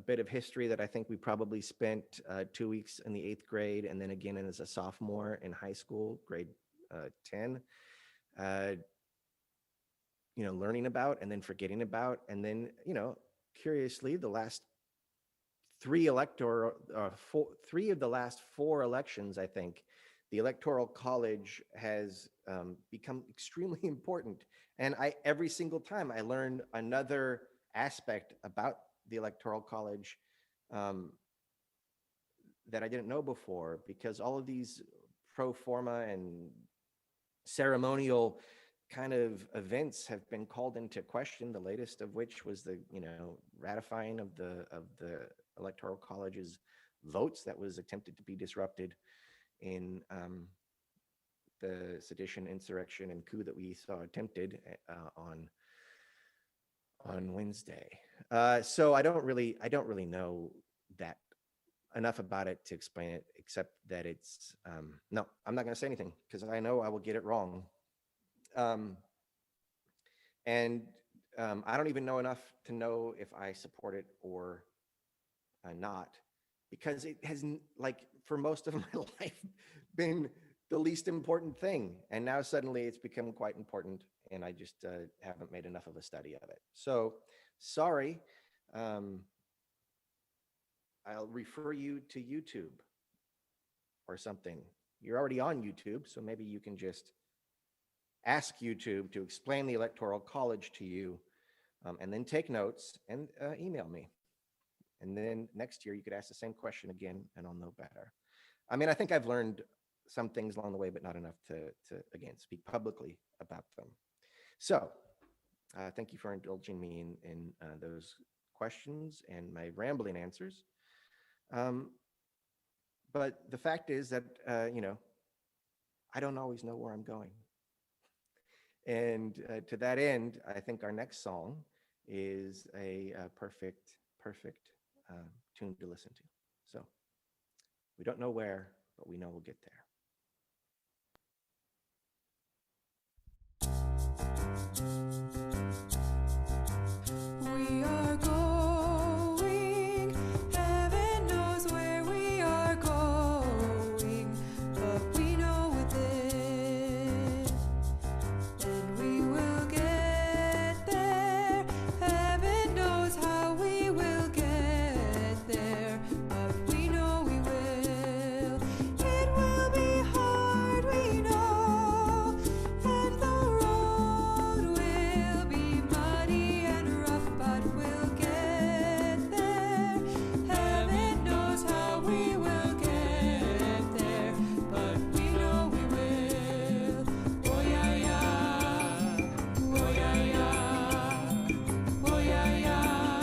Speaker 1: bit of history that I think we probably spent 2 weeks in the 8th grade, and then again as a sophomore in high school, grade 10. Learning about and then forgetting about, and then curiously, the last three of the last 4 elections, I think, the Electoral College has become extremely important. And every single time I learn another aspect about the Electoral College that I didn't know before, because all of these pro forma and ceremonial kind of events have been called into question, the latest of which was the ratifying of the Electoral College's votes that was attempted to be disrupted in the sedition, insurrection, and coup that we saw attempted on Wednesday. So I don't really know that enough about it to explain it, except that it's no, I'm not going to say anything because I know I will get it wrong. And I don't even know enough to know if I support it or not, because it has, like, for most of my life, been the least important thing. And now suddenly it's become quite important, and I just haven't made enough of a study of it. So sorry. Um, I'll refer you to YouTube or something. You're already on YouTube, so maybe you can just ask YouTube to explain the Electoral College to you, and then take notes and email me. And then next year you could ask the same question again, and I'll know better. I mean, I think I've learned some things along the way, but not enough to again, speak publicly about them. So thank you for indulging me in those questions and my rambling answers. But the fact is that, I don't always know where I'm going. And to that end, I think our next song is a perfect tune to listen to. So we don't know where, but we know we'll get there.
Speaker 3: We are going, heaven knows where we are going, but we know within, and we will get there. Heaven knows how we will get there, but we know we will. It will be hard, we know, and the road will be muddy and rough, but we'll get there. Heaven knows how we will get there, but we know we will. Oh yeah, yeah. Oh yeah, yeah. Oh yeah, yeah.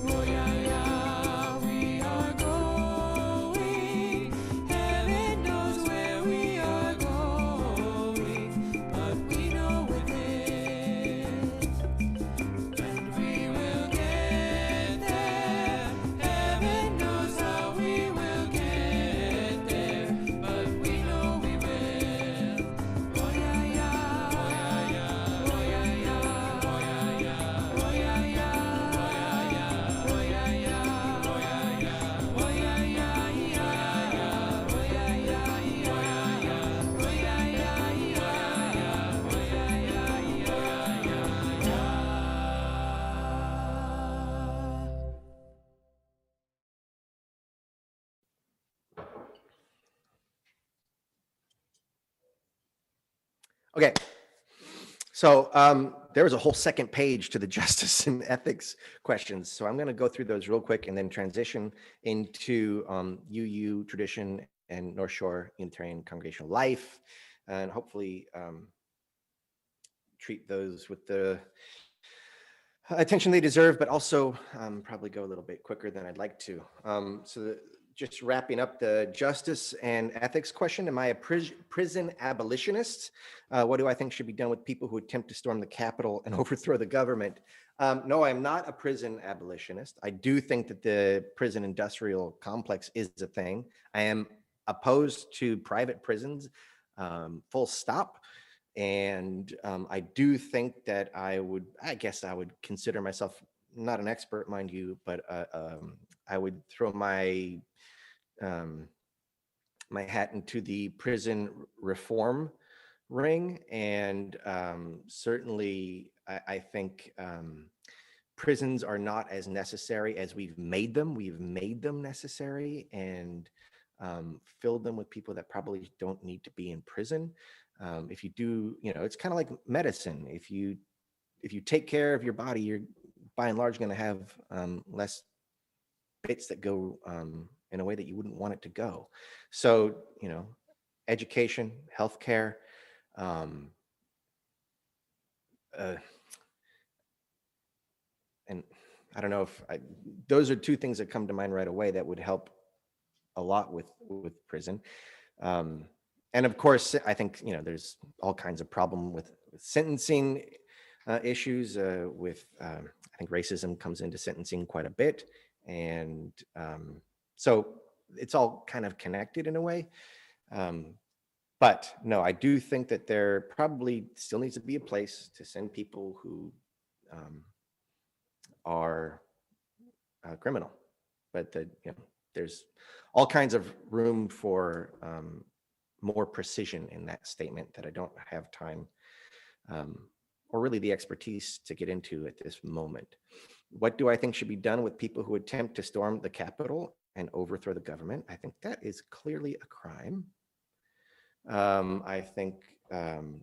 Speaker 3: Oh yeah, yeah. We are going. Heaven knows where we are going, but we know within, and we will get there. Heaven knows how we will get there, but we know we will. Oh yeah, yeah. Oh yeah, yeah. Oh yeah, yeah. Oh yeah, yeah. Oh yeah, yeah. Oh yeah, yeah. Oh yeah, yeah. Oh yeah, yeah. Oh yeah, yeah. Oh yeah, yeah. Oh yeah,
Speaker 1: Okay. So there was a whole second page to the justice and ethics questions. So I'm going to go through those real quick and then transition into UU tradition and North Shore Unitarian congregational life, and hopefully treat those with the attention they deserve, but also probably go a little bit quicker than I'd like to. Just wrapping up the justice and ethics question, am I a prison abolitionist? What do I think should be done with people who attempt to storm the Capitol and overthrow the government? No, I'm not a prison abolitionist. I do think that the prison industrial complex is a thing. I am opposed to private prisons, full stop. And I do think that I guess I would consider myself not an expert, mind you, but I would throw my my hat into the prison reform ring. And certainly I think prisons are not as necessary as we've made them. We've made them necessary and filled them with people that probably don't need to be in prison. If you do, it's kind of like medicine. If you take care of your body, you're by and large going to have less bits that go in a way that you wouldn't want it to go. So, education, healthcare, and I don't know if those are two things that come to mind right away that would help a lot with prison. And of course, I think, there's all kinds of problem with sentencing issues with, I think racism comes into sentencing quite a bit. And so it's all kind of connected in a way. But no, I do think that there probably still needs to be a place to send people who are criminal. But there's all kinds of room for more precision in that statement that I don't have time or really the expertise to get into at this moment. What do I think should be done with people who attempt to storm the Capitol and overthrow the government? I think that is clearly a crime. I think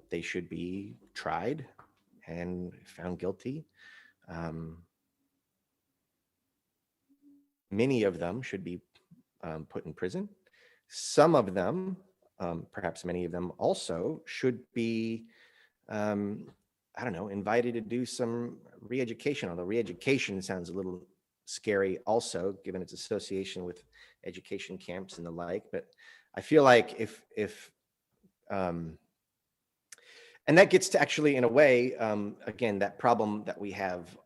Speaker 1: they should be tried and found guilty. Many of them should be put in prison. Some of them, perhaps many of them also, should be, I don't know, invited to do some re-education, although re-education sounds a little scary also, given its association with education camps and the like. But I feel like if and that gets to actually, in a way, again, that problem that we have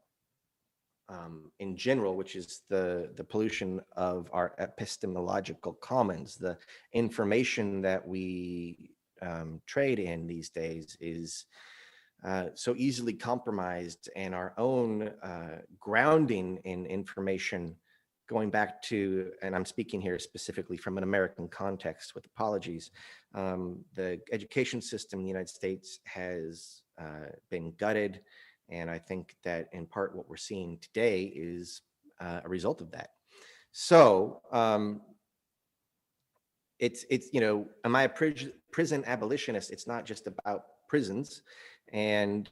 Speaker 1: in general, which is the pollution of our epistemological commons. The information that we trade in these days is so easily compromised, and our own grounding in information, going back to, and I'm speaking here specifically from an American context with apologies, the education system in the United States has been gutted. And I think that in part what we're seeing today is a result of that. So it's am I a prison abolitionist? It's not just about prisons. And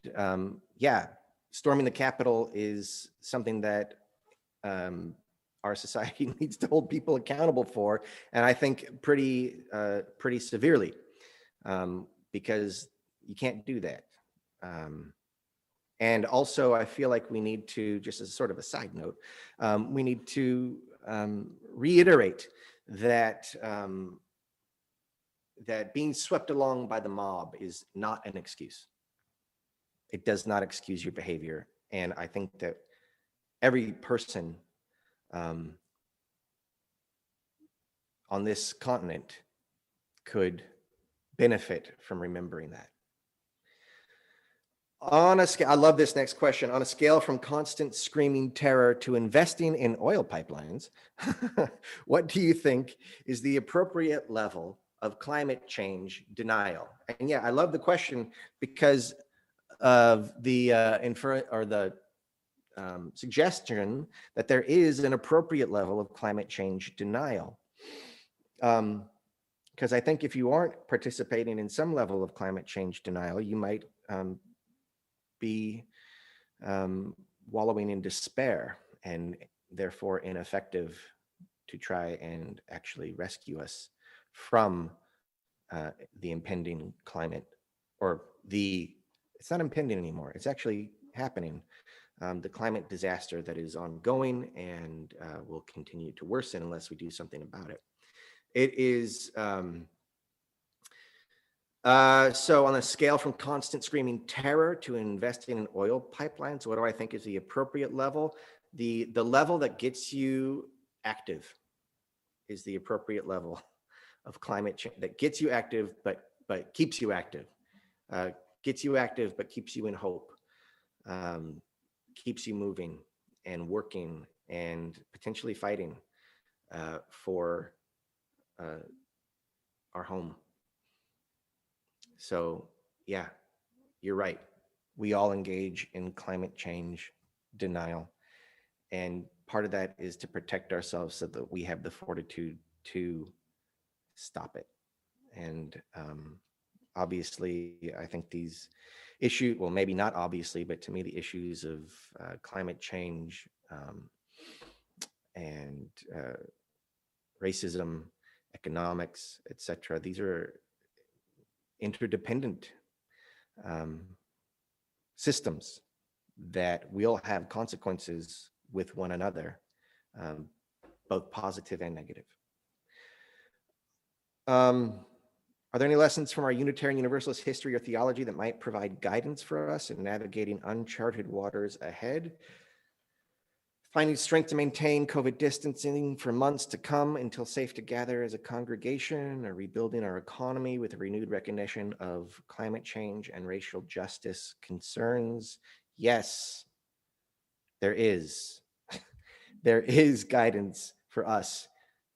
Speaker 1: yeah, storming the Capitol is something that our society needs to hold people accountable for, and I think pretty severely, because you can't do that. And also, I feel like we need to, just as sort of a side note, we need to reiterate that that being swept along by the mob is not an excuse. It does not excuse your behavior. And I think that every person on this continent could benefit from remembering that. On a scale, I love this next question. On a scale from constant screaming terror to investing in oil pipelines, what do you think is the appropriate level of climate change denial? And yeah, I love the question because of the suggestion that there is an appropriate level of climate change denial. Because I think if you aren't participating in some level of climate change denial, you might be wallowing in despair and therefore ineffective to try and actually rescue us from the impending climate, or it's not impending anymore, it's actually happening. The climate disaster that is ongoing and will continue to worsen unless we do something about it. It is so on a scale from constant screaming terror to investing in oil pipelines, what do I think is the appropriate level? The level that gets you active is the appropriate level of climate change, that gets you active, but keeps you active, gets you active, but keeps you in hope, keeps you moving and working and potentially fighting for our home. So yeah, you're right. We all engage in climate change denial. And part of that is to protect ourselves so that we have the fortitude to stop it. And obviously, I think these issues, well, maybe not obviously, but to me, the issues of climate change and racism, economics, etc., these are interdependent systems that will have consequences with one another, both positive and negative. Are there any lessons from our Unitarian Universalist history or theology that might provide guidance for us in navigating uncharted waters ahead? Finding strength to maintain COVID distancing for months to come until safe to gather as a congregation, or rebuilding our economy with a renewed recognition of climate change and racial justice concerns? Yes, there is there is guidance for us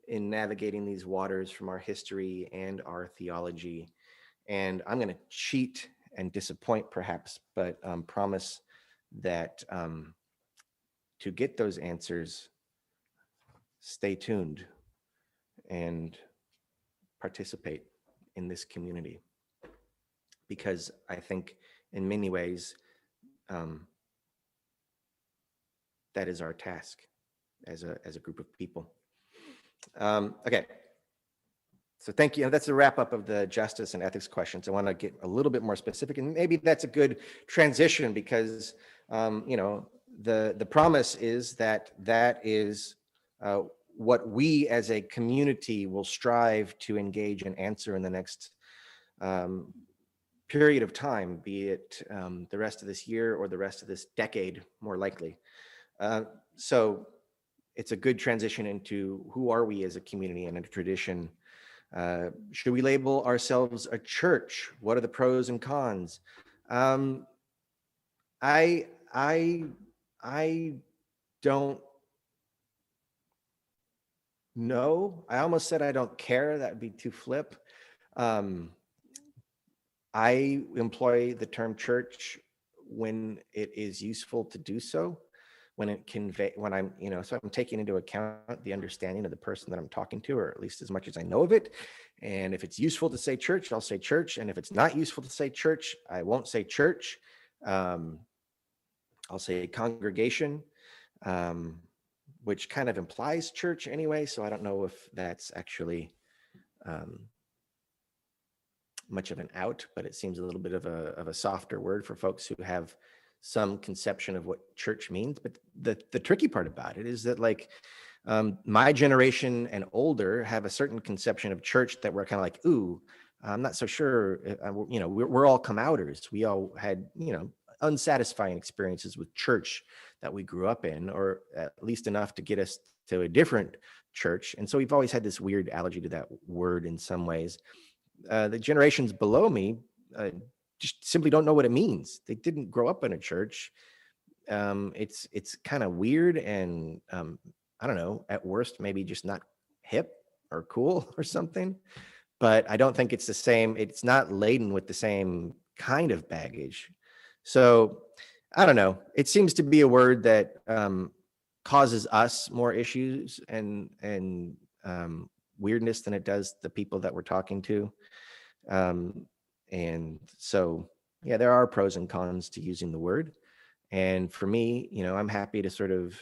Speaker 1: in navigating these waters from our history and our theology. And I'm going to cheat and disappoint perhaps, but promise that to get those answers, stay tuned and participate in this community. Because I think in many ways, that is our task as a group of people. Okay. So thank you. That's the wrap up of the justice and ethics questions. I want to get a little bit more specific, and maybe that's a good transition because, the promise is that is what we as a community will strive to engage and answer in the next period of time, be it the rest of this year or the rest of this decade, more likely. So it's a good transition into who are we as a community and a tradition. Should we label ourselves a church? What are the pros and cons? I don't know. I almost said I don't care. That would be too flip. I employ the term church when it is useful to do so, when I'm, so I'm taking into account the understanding of the person that I'm talking to, or at least as much as I know of it. And if it's useful to say church, I'll say church. And if it's not useful to say church, I won't say church. I'll say congregation, which kind of implies church anyway. So I don't know if that's actually much of an out, but it seems a little bit of a softer word for folks who have some conception of what church means. But the tricky part about it is that, like, my generation and older have a certain conception of church that we're kind of like, ooh, I'm not so sure. We're all come-outers. We all had, unsatisfying experiences with church that we grew up in, or at least enough to get us to a different church. And so we've always had this weird allergy to that word in some ways. The generations below me just simply don't know what it means. They didn't grow up in a church. It's kind of weird and I don't know, at worst, maybe just not hip or cool or something. But I don't think it's the same. It's not laden with the same kind of baggage. So I don't know. It seems to be a word that causes us more issues and weirdness than it does the people that we're talking to. And so, yeah, there are pros and cons to using the word. And for me, I'm happy to sort of,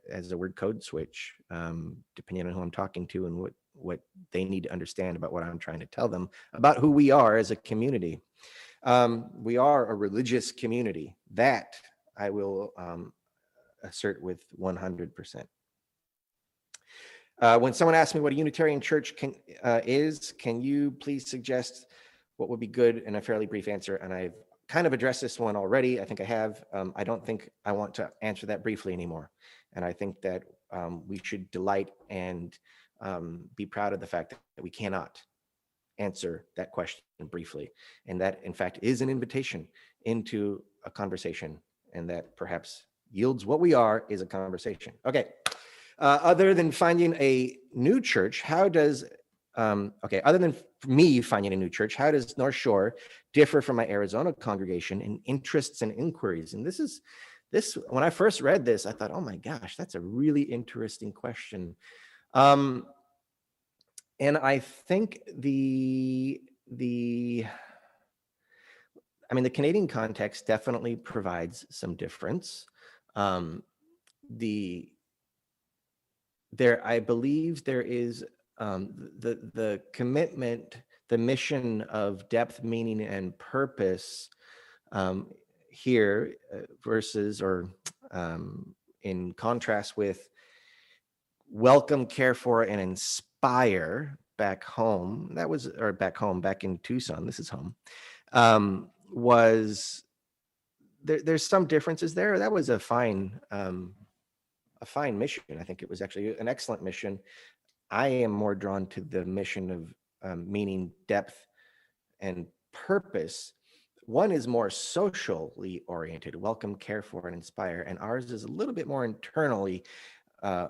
Speaker 1: as a word code switch, depending on who I'm talking to and what they need to understand about what I'm trying to tell them about who we are as a community. We are a religious community. That I will assert with 100%. When someone asks me what a Unitarian church is, can you please suggest what would be good in a fairly brief answer? And I've kind of addressed this one already. I think I have. I don't think I want to answer that briefly anymore. And I think that we should delight and be proud of the fact that we cannot answer that question briefly. And that, in fact, is an invitation into a conversation, and that perhaps yields what we are is a conversation. Okay. Other than finding a new church, other than me finding a new church, how does North Shore differ from my Arizona congregation in interests and inquiries? And this, when I first read this, I thought, oh my gosh, that's a really interesting question. And I think the Canadian context definitely provides some difference. I believe there is the commitment, the mission of depth, meaning, and purpose here versus, or in contrast with welcome, care for, and inspire back home. Back in Tucson. This is home. There's some differences there. That was a fine mission. I think it was actually an excellent mission. I am more drawn to the mission of meaning, depth, and purpose, One is more socially oriented, welcome, care for, and inspire. And ours is a little bit more internally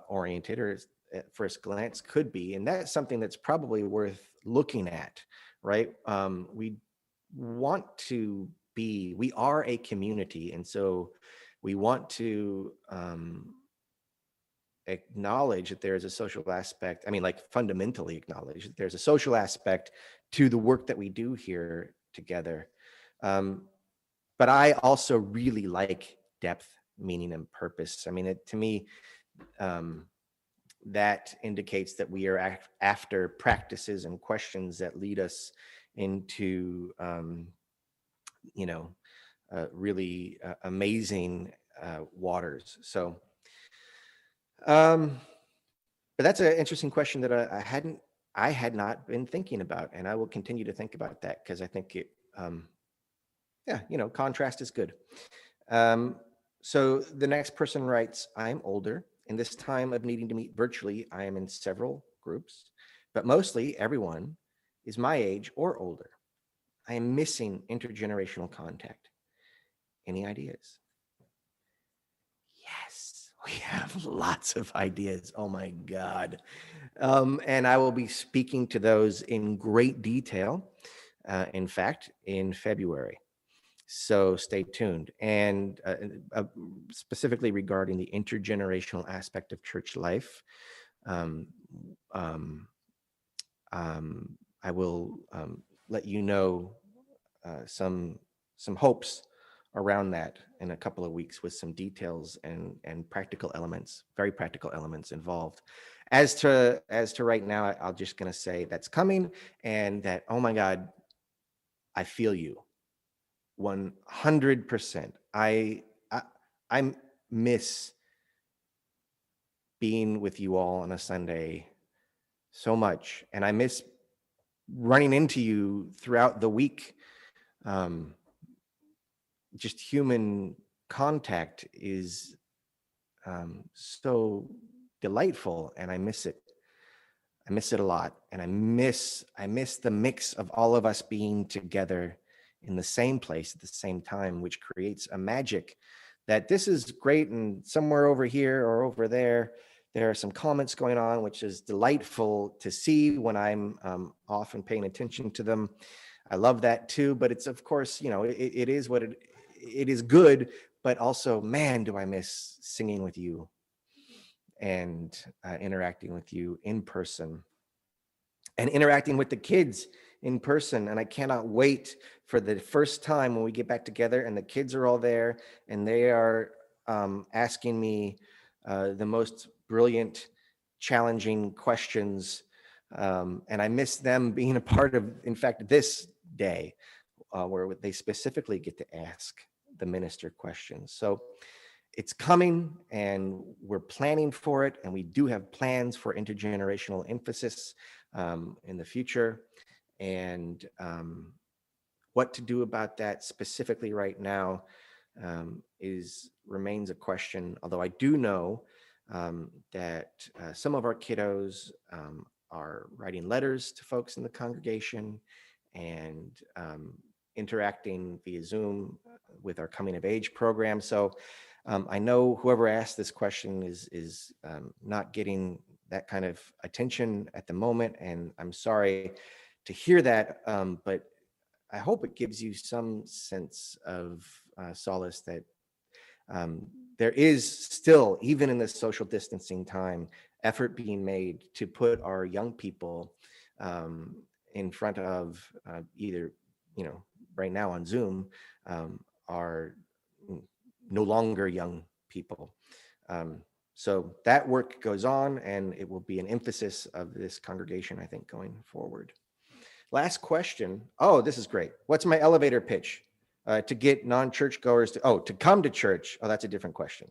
Speaker 1: oriented, or at first glance could be. And that's something that's probably worth looking at, right? We want to be, we are a community. And so we want to acknowledge that there's a social aspect. I mean, like fundamentally acknowledge that there's a social aspect to the work that we do here together. But I also really like depth, meaning, and purpose. I mean, to me, that indicates that we are after practices and questions that lead us into, really amazing waters. So, but that's an interesting question that I had not been thinking about, and I will continue to think about that because I think it, contrast is good. So the next person writes, I'm older. In this time of needing to meet virtually, I am in several groups, but mostly everyone is my age or older. I am missing intergenerational contact. Any ideas? Yes, we have lots of ideas. Oh my God. And I will be speaking to those in great detail, in fact, in February. So stay tuned. And specifically regarding the intergenerational aspect of church life, I will let you know some hopes around that in a couple of weeks with some details and practical elements, very practical elements involved. As to right now, I'm just going to say that's coming, and that, oh my God, I feel you 100%. I miss being with you all on a Sunday so much, and I miss running into you throughout the week. Just human contact is so delightful, and I miss it. I miss it a lot, and I miss the mix of all of us being together in the same place at the same time, which creates a magic that this is great, and somewhere over here or over there are some comments going on, which is delightful to see when I'm off and paying attention to them. I love that too, but it's, of course, it is what it is good, but also, man, do I miss singing with you and interacting with you in person and interacting with the kids in person. And I cannot wait for the first time when we get back together and the kids are all there and they are asking me the most brilliant, challenging questions. And I miss them being a part of, in fact, this day where they specifically get to ask the minister questions. So it's coming, and we're planning for it, and we do have plans for intergenerational emphasis in the future. And what to do about that specifically right now remains a question, although I do know that some of our kiddos are writing letters to folks in the congregation and interacting via Zoom with our coming of age program. So I know whoever asked this question is not getting that kind of attention at the moment, and I'm sorry to hear that, but I hope it gives you some sense of solace that there is still, even in this social distancing time, effort being made to put our young people in front of either, right now on Zoom, are no longer young people. So that work goes on, and it will be an emphasis of this congregation, I think, going forward. Last question. Oh, this is great. What's my elevator pitch to get non-church goers to come to church? Oh, that's a different question.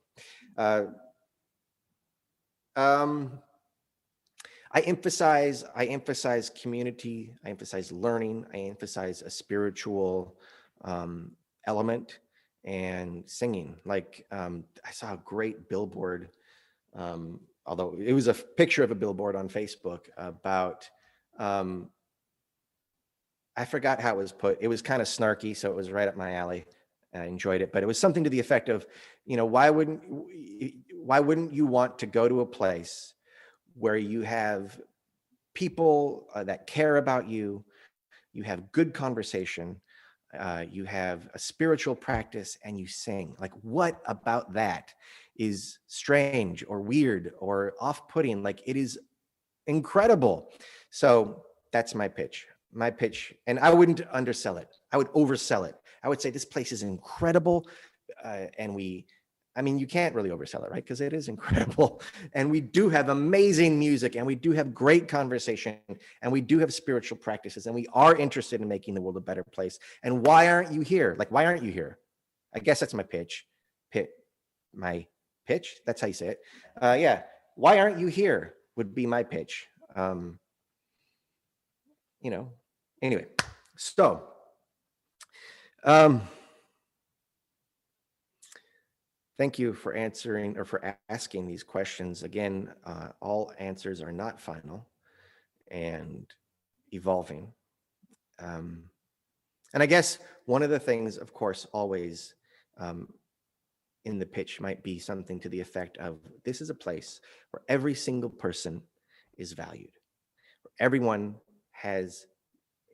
Speaker 1: I emphasize community. I emphasize learning. I emphasize a spiritual element and singing. Like I saw a great billboard, although it was a picture of a billboard on Facebook about I forgot how it was put. It was kind of snarky, so it was right up my alley. I enjoyed it, but it was something to the effect of, why wouldn't you want to go to a place where you have people that care about you, you have good conversation, you have a spiritual practice, and you sing? Like, what about that is strange or weird or off-putting? Like, it is incredible. So that's my pitch. And I wouldn't undersell it. I would oversell it. I would say this place is incredible. You can't really oversell it, right? Because it is incredible. And we do have amazing music, and we do have great conversation, and we do have spiritual practices, and we are interested in making the world a better place. And why aren't you here? Like, why aren't you here? I guess that's my pitch. My pitch? That's how you say it. Yeah. Why aren't you here would be my pitch. Anyway, so thank you for answering or for asking these questions. Again, all answers are not final and evolving. And I guess one of the things, of course, always in the pitch might be something to the effect of, this is a place where every single person is valued. Everyone has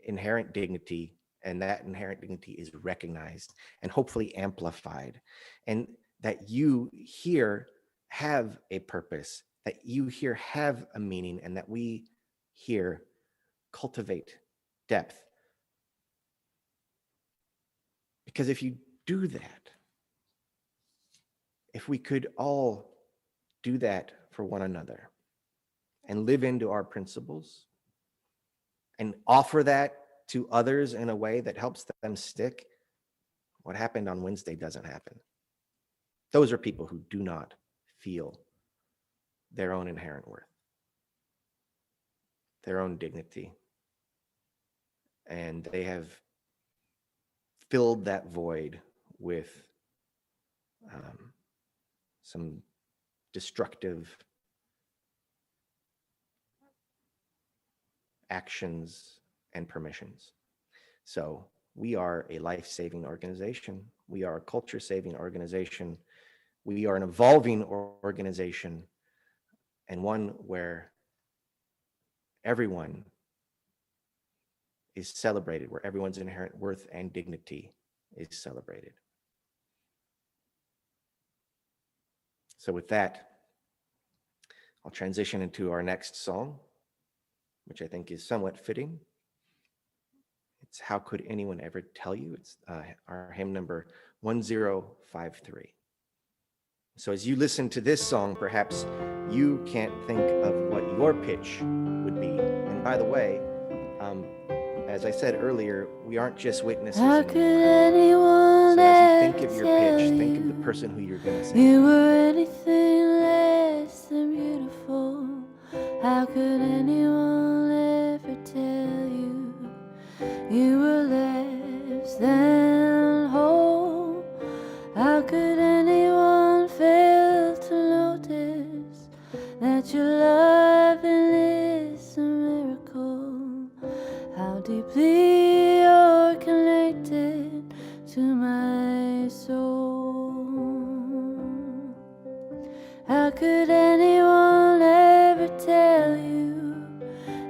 Speaker 1: inherent dignity, and that inherent dignity is recognized and hopefully amplified. And that you here have a purpose, that you here have a meaning, and that we here cultivate depth. Because if you do that, if we could all do that for one another and live into our principles and offer that to others in a way that helps them stick, what happened on Wednesday doesn't happen. Those are people who do not feel their own inherent worth, their own dignity, and they have filled that void with some destructive actions and permissions. So we are a life-saving organization. We are a culture-saving organization. We are an evolving organization, and one where everyone is celebrated, where everyone's inherent worth and dignity is celebrated. So with that, I'll transition into our next song, which I think is somewhat fitting. It's How Could Anyone Ever Tell You? It's our hymn number 1053. So as you listen to this song, perhaps you can't think of what your pitch would be. And by the way, as I said earlier, we aren't just witnesses.
Speaker 4: How could anyone
Speaker 1: so as you think
Speaker 4: ever
Speaker 1: of your
Speaker 4: tell
Speaker 1: pitch, think of
Speaker 4: you
Speaker 1: the person who you're going to
Speaker 4: you
Speaker 1: sing.
Speaker 4: were anything less than beautiful? How could anyone ever tell you you were less than whole? How could anyone fail to notice that your loving is a miracle? How deeply you're connected to my soul. How could anyone ever tell you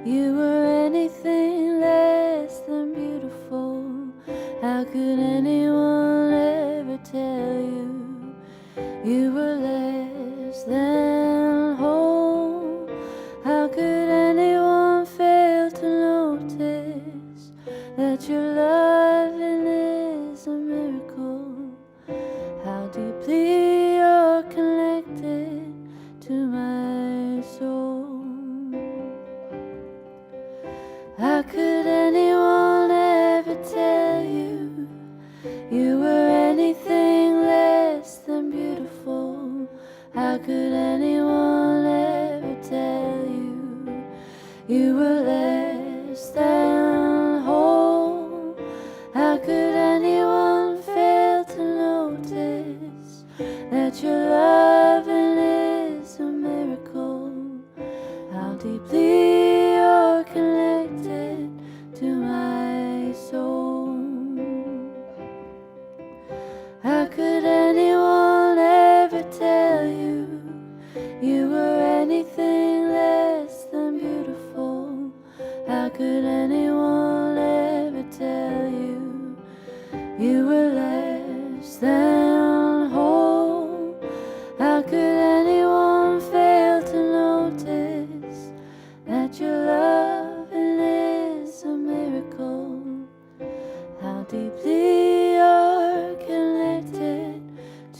Speaker 4: you were anything less than beautiful? How could anyone ever tell you you were less than whole? How could anyone fail to notice that your loving is a miracle? How deeply you're connected to my soul. How could anyone ever tell you you were anything less than beautiful? How could anyone ever tell you you were less than whole? How could anyone fail you were less than whole. How could anyone fail to notice that your loving is a miracle? How deeply you're connected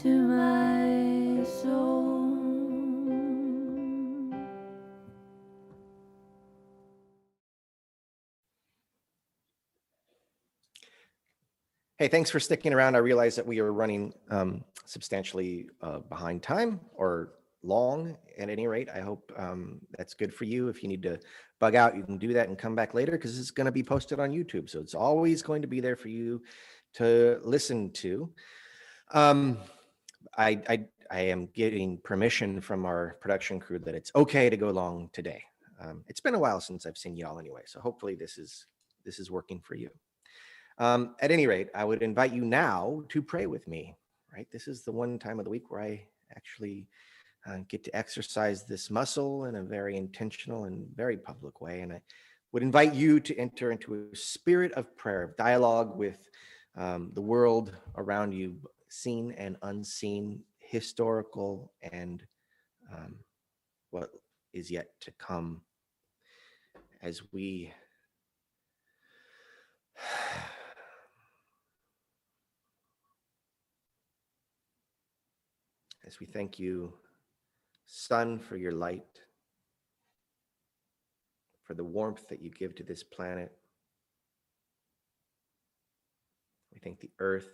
Speaker 4: to my soul.
Speaker 1: Hey, thanks for sticking around. I realize that we are running substantially behind time, or long at any rate. I hope that's good for you. If you need to bug out, you can do that and come back later, because it's going to be posted on YouTube. So it's always going to be there for you to listen to. I am getting permission from our production crew that it's okay to go long today. It's been a while since I've seen y'all anyway, so hopefully this is working for you. At any rate, I would invite you now to pray with me, right? This is the one time of the week where I actually get to exercise this muscle in a very intentional and very public way. And I would invite you to enter into a spirit of prayer, of dialogue with the world around you, seen and unseen, historical and what is yet to come, as we thank you, Sun, for your light, for the warmth that you give to this planet. We thank the earth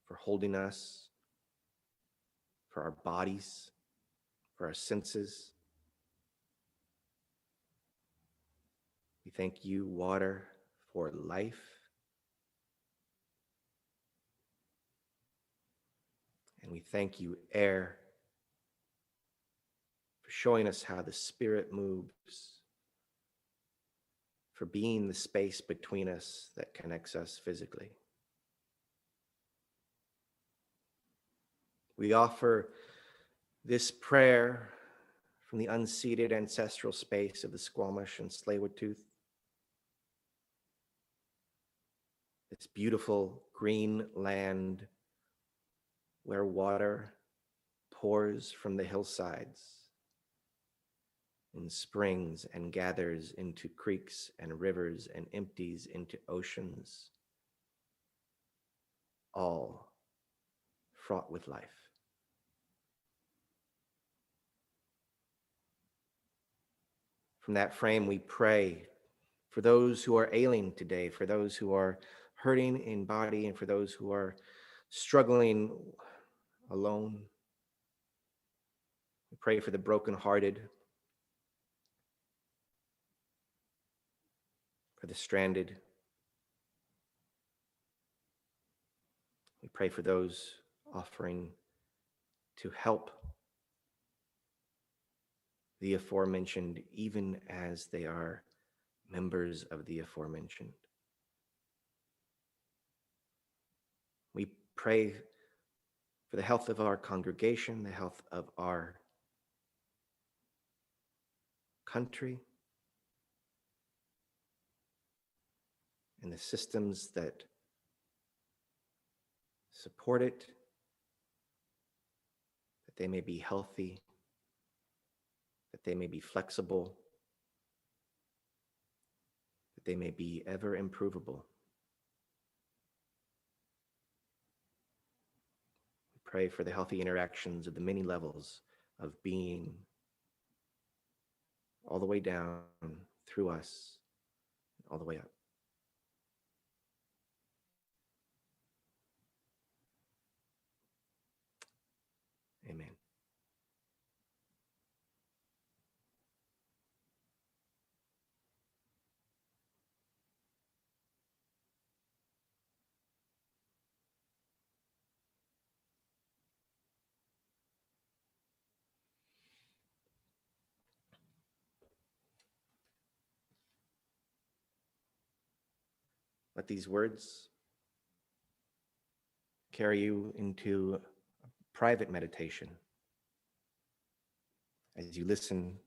Speaker 1: for holding us, for our bodies, for our senses. We thank you, water, for life. And we thank you, air, for showing us how the spirit moves, for being the space between us that connects us physically. We offer this prayer from the unceded ancestral space of the Squamish and Tsleil-Waututh, this beautiful green land where water pours from the hillsides in springs and gathers into creeks and rivers and empties into oceans, all fraught with life. From that frame, we pray for those who are ailing today, for those who are hurting in body, and for those who are struggling alone. We pray for the brokenhearted, for the stranded. We pray for those offering to help the aforementioned, even as they are members of the aforementioned. We pray for the health of our congregation, the health of our country, and the systems that support it, that they may be healthy, that they may be flexible, that they may be ever improvable. We pray for the healthy interactions of the many levels of being, all the way down through us, all the way up. Amen. Let these words carry you into a private meditation as you listen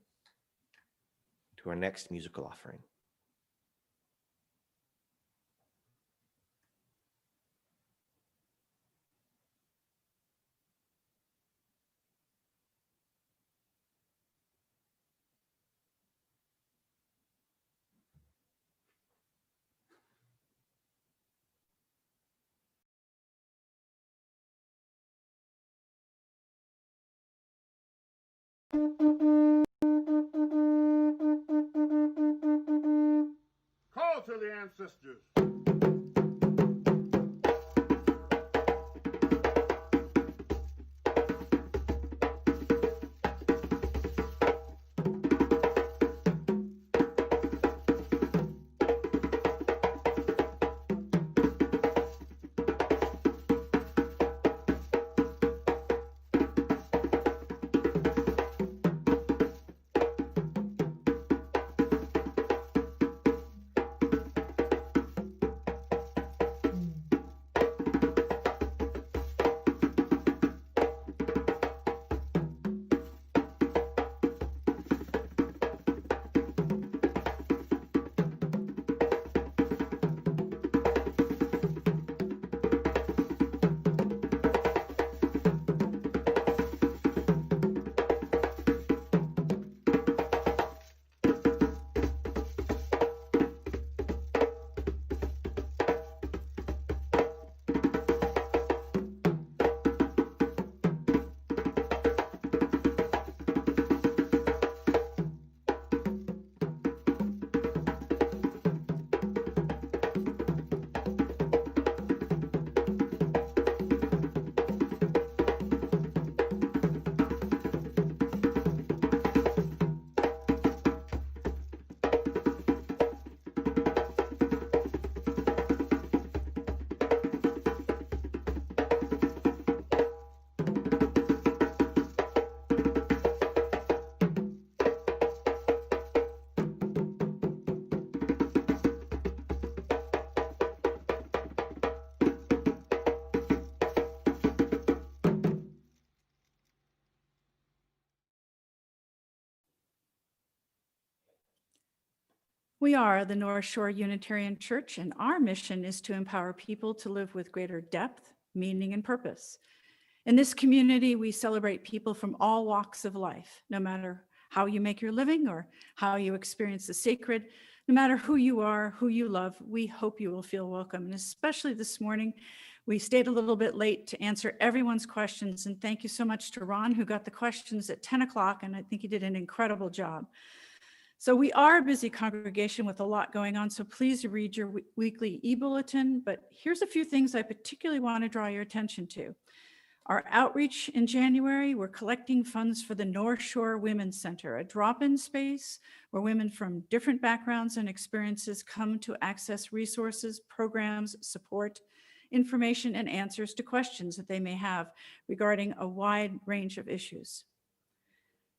Speaker 1: to our next musical offering.
Speaker 5: Call to the ancestors.
Speaker 2: We are the North Shore Unitarian Church, and our mission is to empower people to live with greater depth, meaning, and purpose. In this community, we celebrate people from all walks of life, no matter how you make your living or how you experience the sacred, no matter who you are, who you love, we hope you will feel welcome. And especially this morning, we stayed a little bit late to answer everyone's questions. And thank you so much to Ron, who got the questions at 10 o'clock, and I think he did an incredible job. So we are a busy congregation with a lot going on, so please read your weekly e-bulletin, but here's a few things I particularly want to draw your attention to. Our outreach in January, we're collecting funds for the North Shore Women's Center, a drop-in space where women from different backgrounds and experiences come to access resources, programs, support, information, and answers to questions that they may have regarding a wide range of issues.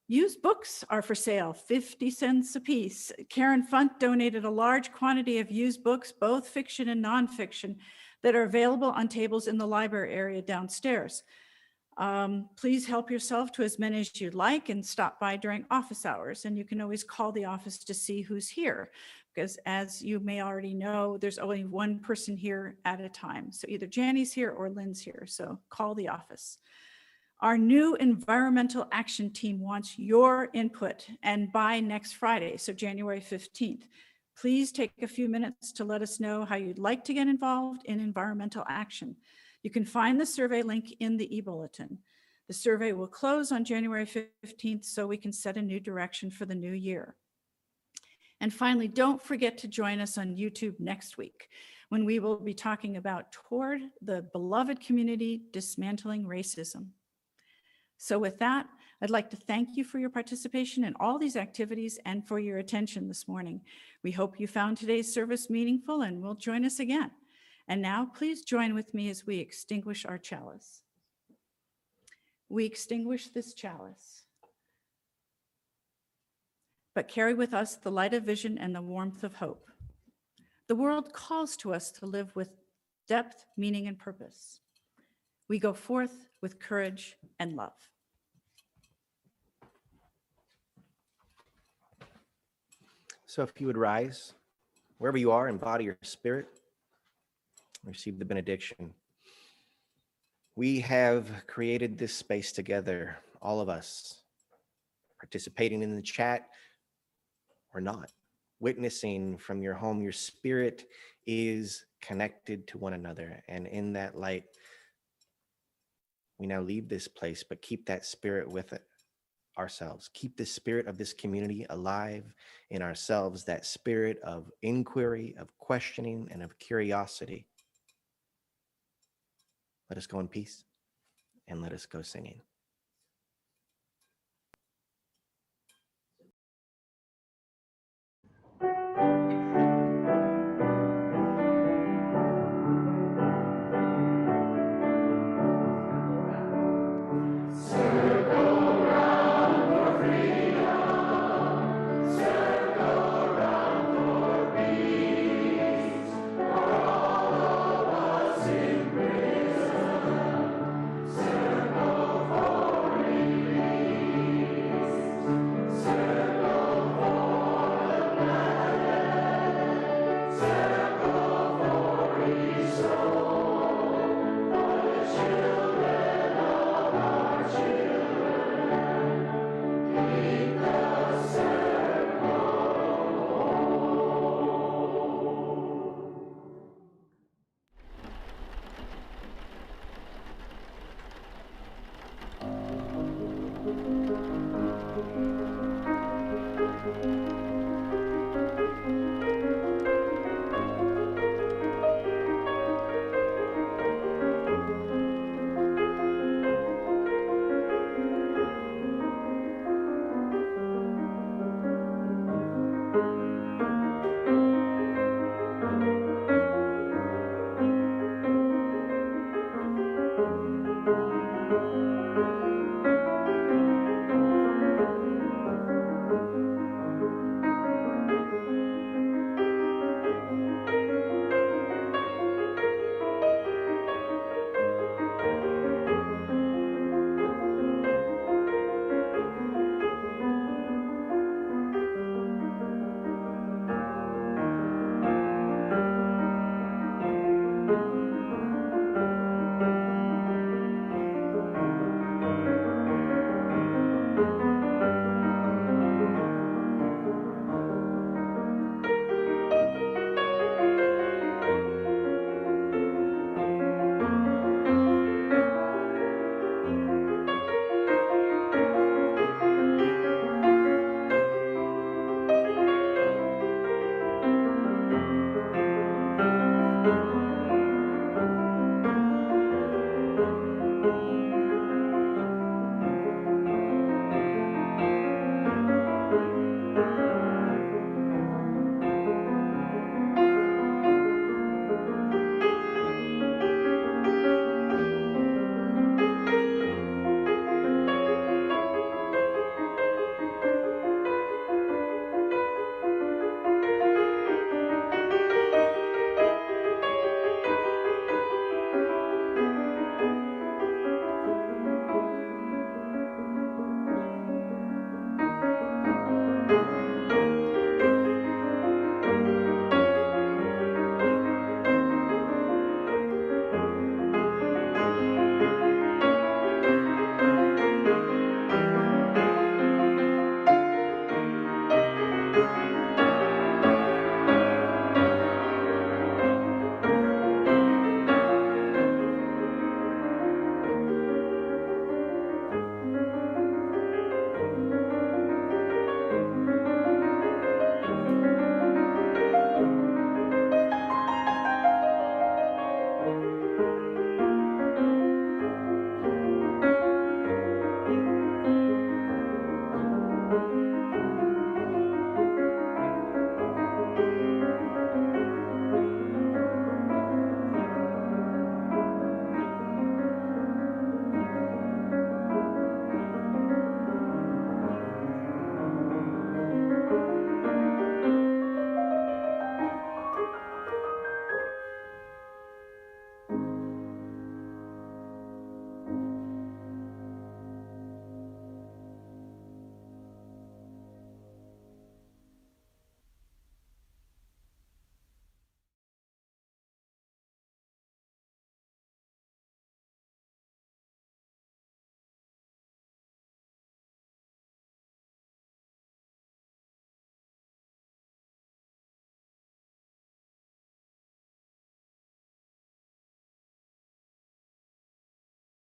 Speaker 2: Used books are for sale, 50 cents a piece. Karen Funt donated a large quantity of used books, both fiction and nonfiction, that are available on tables in the library area downstairs. Please help yourself to as many as you'd like and stop by during office hours. And you can always call the office to see who's here, because as you may already know, there's only one person here at a time. So either Janny's here or Lynn's here, so call the office. Our new environmental action team wants your input, and by next Friday, so January 15th. Please take a few minutes to let us know how you'd like to get involved in environmental action. You can find the survey link in the e-bulletin. The survey will close on January 15th so we can set a new direction for the new year. And finally, don't forget to join us on YouTube next week when we will be talking about Toward the Beloved Community, Dismantling Racism. So with that, I'd like to thank you for your participation in all these activities and for your attention this morning. We hope you found today's service meaningful and will join us again. And now please join with me as we extinguish our chalice. We extinguish this chalice, but carry with us the light of vision and the warmth of hope. The world calls to us to live with depth, meaning, and purpose. We go forth with courage and love.
Speaker 1: So if you would rise, wherever you are, embody your spirit, receive the benediction. We have created this space together, all of us, participating in the chat or not, witnessing from your home. Your spirit is connected to one another, and in that light, we now leave this place, but keep that spirit with it. ourselves. Keep the spirit of this community alive in ourselves, that spirit of inquiry, of questioning, and of curiosity. Let us go in peace, and let us go singing.